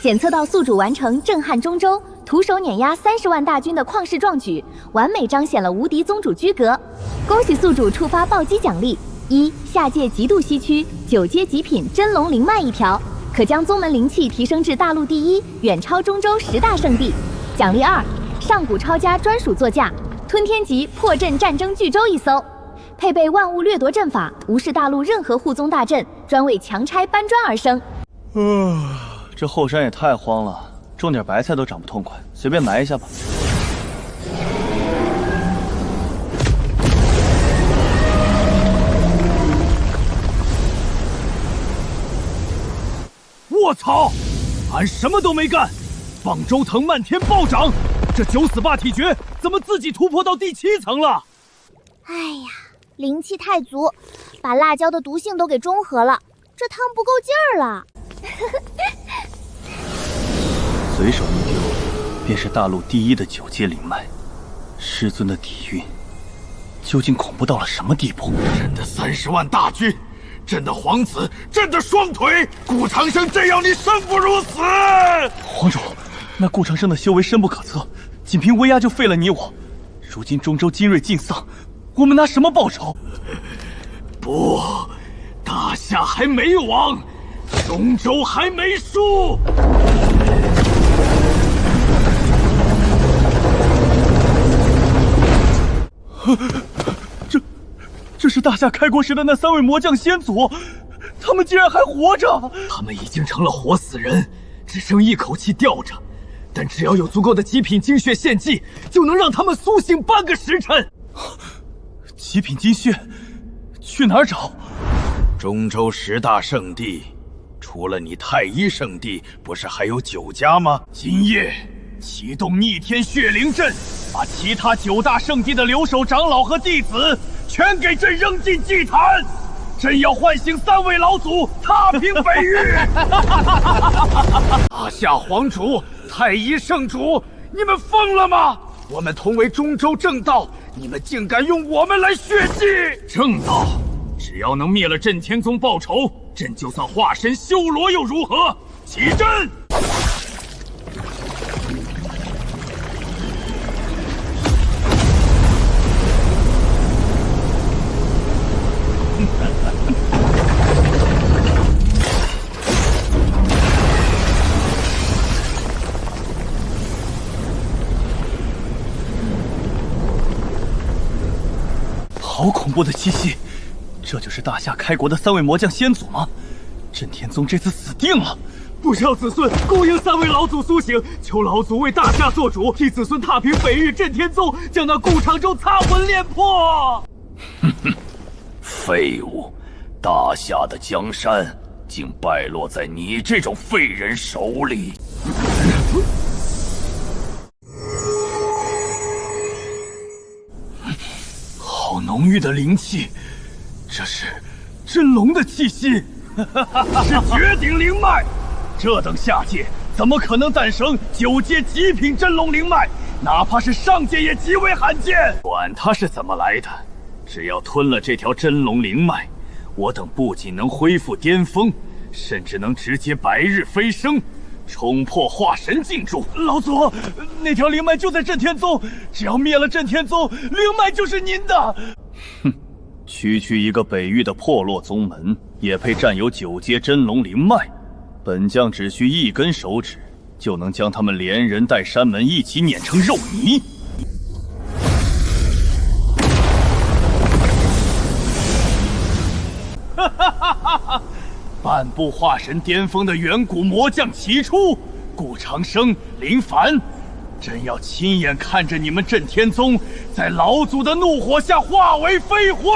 检测到宿主完成震撼中州，徒手碾压30万大军的旷世壮举，完美彰显了无敌宗主居格。恭喜宿主触发暴击奖励：1. 下界极度稀缺9阶极品真龙灵脉1条，可将宗门灵气提升至大陆第1，远超中州10大圣地。奖励2. 上古超家专属座驾吞天级破阵战争巨舟1艘，配备万物掠夺阵法，无视大陆任何护宗大阵，专为强拆搬砖而生。这后山也太荒了，种点白菜都长不痛快，随便埋一下吧。卧槽！俺什么都没干，棒周藤漫天暴涨，这九死霸体诀怎么自己突破到第7层了？哎呀，灵气太足，把辣椒的毒性都给中和了，这汤不够劲儿了。随手一丢，便是大陆第1的9阶灵脉。师尊的底蕴究竟恐怖到了什么地步？朕的30万大军，朕的皇子，朕的双腿，顾长生真要你生不如死！皇主，那顾长生的修为深不可测，仅凭威压就废了你我。如今中州精锐尽丧，我们拿什么报仇？不，大夏还没亡，中州还没输。这是大夏开国时的那3位魔将先祖，他们竟然还活着！他们已经成了活死人，只剩一口气吊着。但只要有足够的极品精血献祭，就能让他们苏醒半个时辰。极品精血去哪儿找？中州10大圣地，除了你太一圣地，不是还有9家吗？今夜启动逆天血灵阵，把其他9大圣地的留守长老和弟子全给朕扔进祭坛。朕要唤醒3位老祖，踏平北域。大夏皇主、太一圣主，你们疯了吗？我们同为中州正道，你们竟敢用我们来血祭！正道，只要能灭了震天宗报仇，朕就算化身修罗又如何？起阵！好恐怖的气息！这就是大夏开国的3位魔将先祖吗？震天宗这次死定了！不孝子孙恭迎3位老祖苏醒，求老祖为大夏做主，替子孙踏平北域震天宗，将那顾长州擦魂炼魄！哼哼，废物！大夏的江山竟败落在你这种废人手里！好浓郁的灵气，这是真龙的气息，是绝顶灵脉。这等下界怎么可能诞生9阶极品真龙灵脉？哪怕是上界也极为罕见。管它是怎么来的，只要吞了这条真龙灵脉，我等不仅能恢复巅峰，甚至能直接白日飞升，冲破化神禁筑。老祖，那条灵脉就在震天宗，只要灭了震天宗，灵脉就是您的。哼，区区一个北域的破落宗门，也配占有9阶真龙灵脉？本将只需1根手指，就能将他们连人带山门一起碾成肉泥。哈哈哈哈哈！半步化神巅峰的远古魔将齐出，顾长生、林凡，朕要亲眼看着你们震天宗在老祖的怒火下化为飞灰！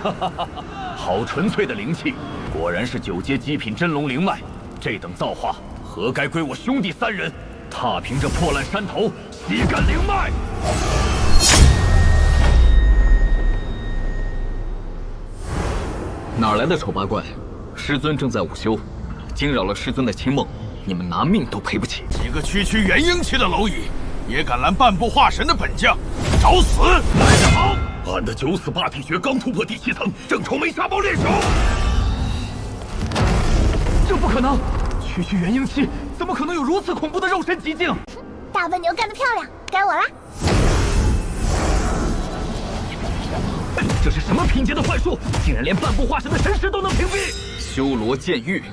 哈哈哈！好纯粹的灵气，果然是9阶极品真龙灵脉。这等造化，何该归我兄弟3人？踏平这破烂山头，吸干灵脉！哪来的丑八怪？师尊正在午休，惊扰了师尊的清梦，你们拿命都赔不起。几个区区元婴期的蝼蚁，也敢拦半步化神的本将，找死！来得好！俺的9死8体诀刚突破第7层，正愁没沙包练手。这不可能！区区元婴期，怎么可能有如此恐怖的肉身极境？大笨牛干得漂亮，该我啦！这是什么贫贱的幻术？竟然连半步化神的神识都能屏蔽！修罗剑域，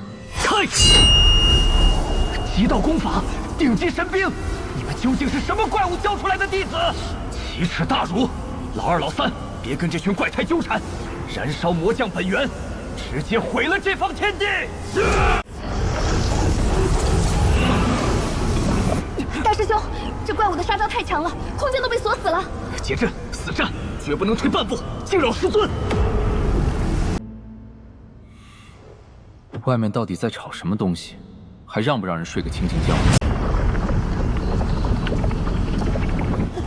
开！极道功法，顶级神兵，你们究竟是什么怪物教出来的弟子？奇耻大辱！老2、老3，别跟这群怪胎纠缠，燃烧魔将本源，直接毁了这方天地！大师兄，这怪物的杀招太强了，空间都被锁死了。结阵，死战，绝不能退半步，惊扰师尊！外面到底在吵什么东西？还让不让人睡个清静觉？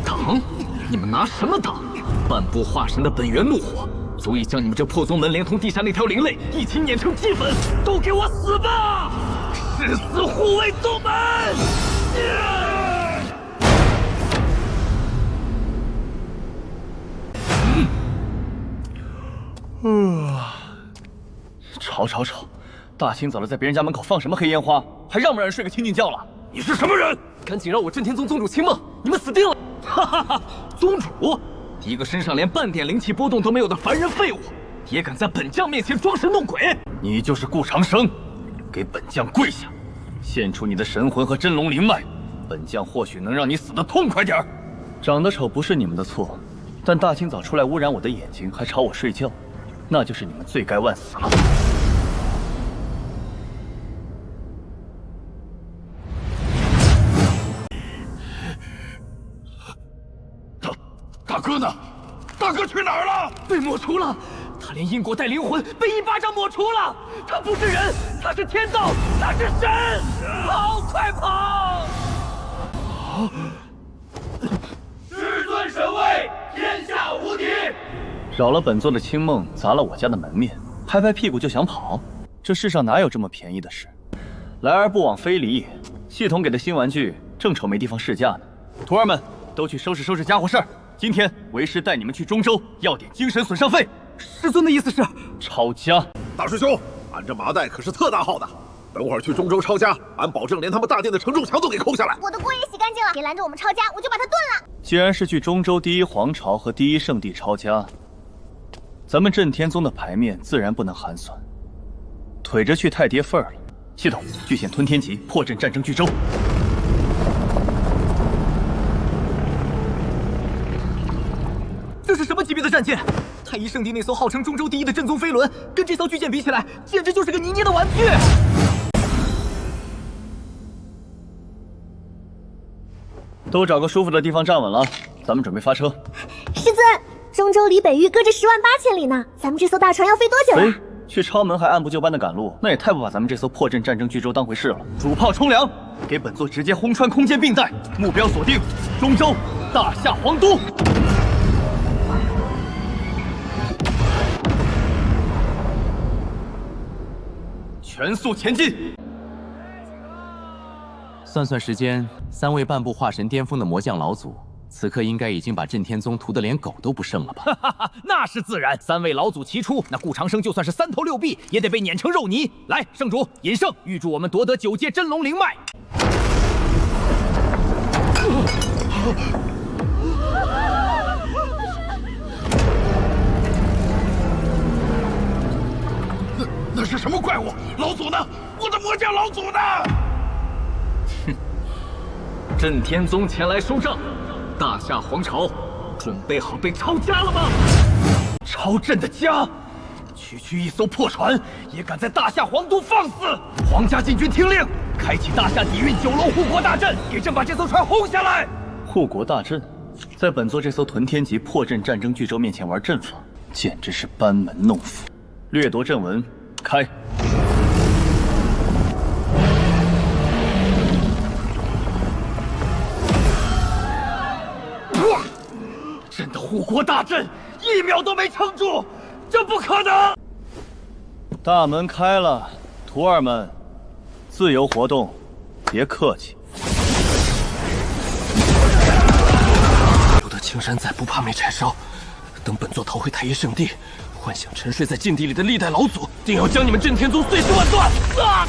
挡！你们拿什么挡？半步化神的本源怒火，足以将你们这破宗门连同地下那条灵类一起碾成齑粉！都给我死吧！誓死护卫宗门！吵！大清早的在别人家门口放什么黑烟花？还让不让人睡个清静觉了？你是什么人？赶紧让我震天宗宗主清梦！你们死定了！哈哈哈！宗主，一个身上连半点灵气波动都没有的凡人废物，也敢在本将面前装神弄鬼？你就是顾长生，给本将跪下，献出你的神魂和真龙灵脉，本将或许能让你死得痛快点儿。长得丑不是你们的错，但大清早出来污染我的眼睛，还吵我睡觉，那就是你们罪该万死了。大哥呢？大哥去哪儿了？被抹除了。他连因果带灵魂被一巴掌抹除了。他不是人，他是天道，他是神！跑，快跑！至尊神威，天下无敌。扰了本座的清梦，砸了我家的门面，拍拍屁股就想跑？这世上哪有这么便宜的事？来而不往非礼也。系统给的新玩具正愁没地方试驾呢。徒儿们都去收拾收拾家伙事儿。今天为师带你们去中州，要点精神损伤费。师尊的意思是抄家。大师兄，俺这麻袋可是特大号的，等会儿去中州抄家，俺保证连他们大殿的承重墙都给抠下来。我的锅也洗干净了，别拦着我们抄家，我就把它炖了。既然是去中州第一皇朝和第一圣地抄家，咱们镇天宗的牌面自然不能寒酸，腿着去太跌份儿了。系统巨献吞天戟，破阵战争巨州。这是什么级别的战舰？太一圣地那艘号称中州第一的镇宗飞轮，跟这艘巨舰比起来，简直就是个泥捏的玩具。都找个舒服的地方站稳了，咱们准备发车。师尊，中州离北域隔着108000里呢，咱们这艘大船要飞多久呀？去抄门还按部就班的赶路，那也太不把咱们这艘破阵战争巨州当回事了。主炮冲凉，给本座直接轰穿空间并带，目标锁定中州大夏皇都。全速前进！算算时间，3位半步化神巅峰的魔将老祖，此刻应该已经把镇天宗屠得连狗都不剩了吧？哈哈哈，那是自然。3位老祖齐出，那顾长生就算是3头6臂，也得被碾成肉泥。来，圣主引圣，预祝我们夺得9阶真龙灵脉。那是什么怪物？老祖呢？我的魔将老祖呢？哼！镇天宗前来收账，大夏皇朝准备好被抄家了吗？抄朕的家！区一艘破船也敢在大夏皇都放肆！皇家禁军听令，开启大夏底蕴9楼护国大阵，给朕把这艘船轰下来！护国大阵，在本座这艘屯天级破阵战争巨州面前玩阵法，简直是班门弄斧。掠夺阵文。开！朕的护国大阵1秒都没撑住，这不可能！大门开了，徒儿们自由活动，别客气。留得青山在，不怕没柴烧。等本座逃回太一圣地。幻想沉睡在禁地里的历代老祖，定要将你们镇天宗碎尸万段！啊！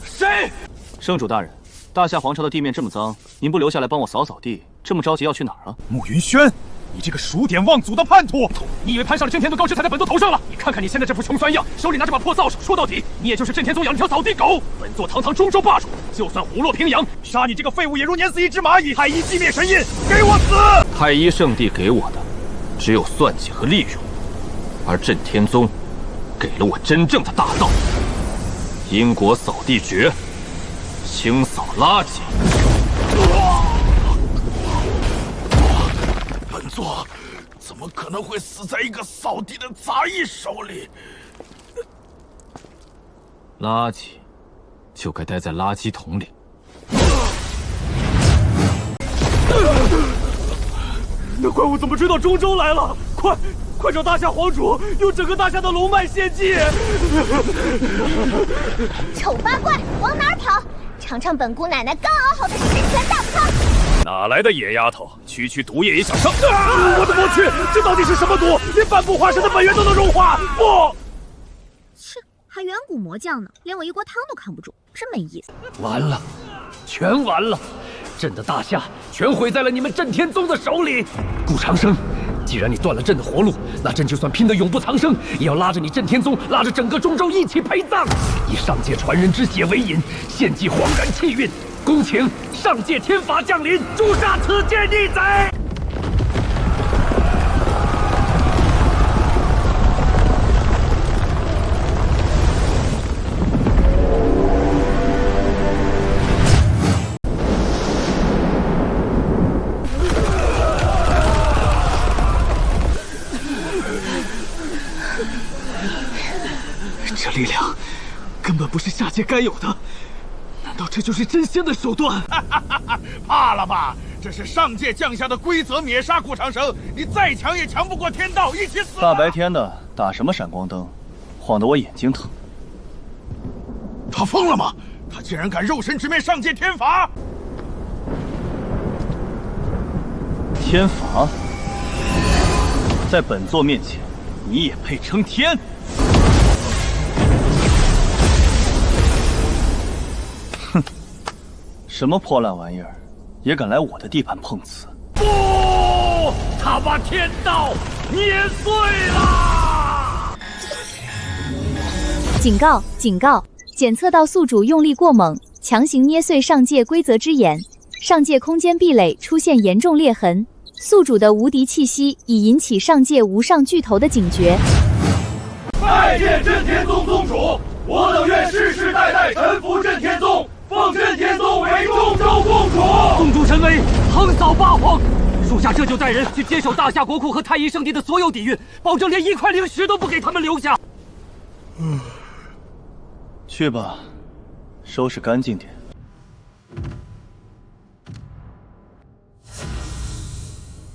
谁？圣主大人，大夏皇朝的地面这么脏，您不留下来帮我扫扫地，这么着急要去哪儿啊？慕云轩，你这个数典忘祖的叛徒！你以为攀上了镇天宗高枝踩在本座头上了？你看看你现在这副穷酸样，手里拿着把破扫帚，说到底，你也就是镇天宗养了条扫地狗。本座堂堂中州霸主，就算虎落平阳，杀你这个废物也如碾死一只蚂蚁。太一寂灭神印，给我死！太一圣地给我的，只有算计和利用。而镇天宗给了我真正的大道，因果扫地诀，清扫垃圾。本座怎么可能会死在一个扫地的杂役手里？垃圾就该待在垃圾桶里。那怪物怎么追到中州来了？快找大夏皇主，用整个大夏的龙脉献祭！丑八怪，往哪儿跑？尝尝本姑奶奶刚熬好的十全大补汤！哪来的野丫头？区毒液也想上？我的魔去！这到底是什么毒？连半步化神的本源都能融化！不！切，还远古魔将呢，连我一锅汤都扛不住，真没意思。完了，全完了！朕的大夏全毁在了你们镇天宗的手里。顾长生，既然你断了朕的活路，那朕就算拼得永不藏生，也要拉着你镇天宗，拉着整个中州一起陪葬，以上界传人之血为引，献祭黄然气运。恭请上界天法降临，诛杀此界逆贼！本不是下界该有的，难道这就是真仙的手段？怕了吧？这是上界降下的规则灭杀顾长生，你再强也强不过天道，一起死！大白天的打什么闪光灯，晃得我眼睛疼。他疯了吗？他竟然敢肉身直面上界天罚！天罚，在本座面前，你也配称天？哼，什么破烂玩意儿，也敢来我的地盘碰瓷？不，他把天道捏碎了！警告！警告！检测到宿主用力过猛，强行捏碎上界规则之眼，上界空间壁垒出现严重裂痕。宿主的无敌气息已引起上界无上巨头的警觉。拜见震天宗宗主，我等愿世世代代臣服震天宗，奉震天宗为中州宗主。宗主神威，横扫八荒。属下这就带人去接手大夏国库和太乙圣地的所有底蕴，保证连一块灵石都不给他们留下。去吧，收拾干净点。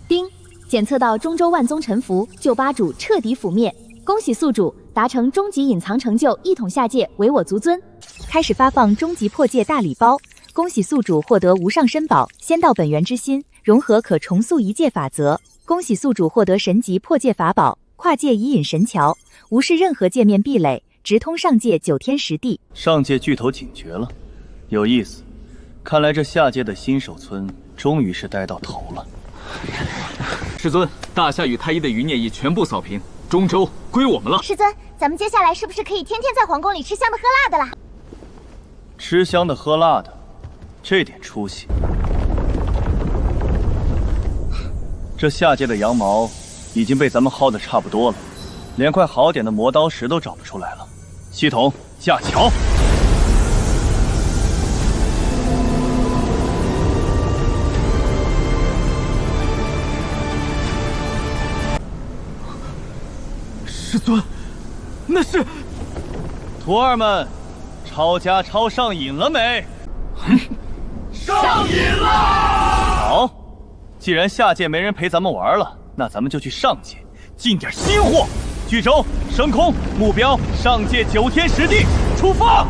丁，检测到中州万宗臣服，救八主彻底覆灭，恭喜宿主达成终极隐藏成就，一统下界，唯我独尊。开始发放终极破戒大礼包，恭喜宿主获得无上身宝仙道本源之心，融合可重塑一界法则。恭喜宿主获得神级破戒法宝跨界遗隐神桥，无视任何界面壁垒，直通上界9天10地。上界巨头警觉了，有意思。看来这下界的新手村终于是待到头了。师尊，大夏与太一的余孽已全部扫平，中州归我们了。师尊，咱们接下来是不是可以天天在皇宫里吃香的喝辣的啦？吃香的喝辣的，这点出息。这下界的羊毛已经被咱们薅得差不多了，连块好点的磨刀石都找不出来了。系统架桥。师尊，那是徒儿们，抄家抄上瘾了没？上瘾了！好，既然下界没人陪咱们玩了，那咱们就去上界进点新货。巨轴升空，目标上界9天10地，出发！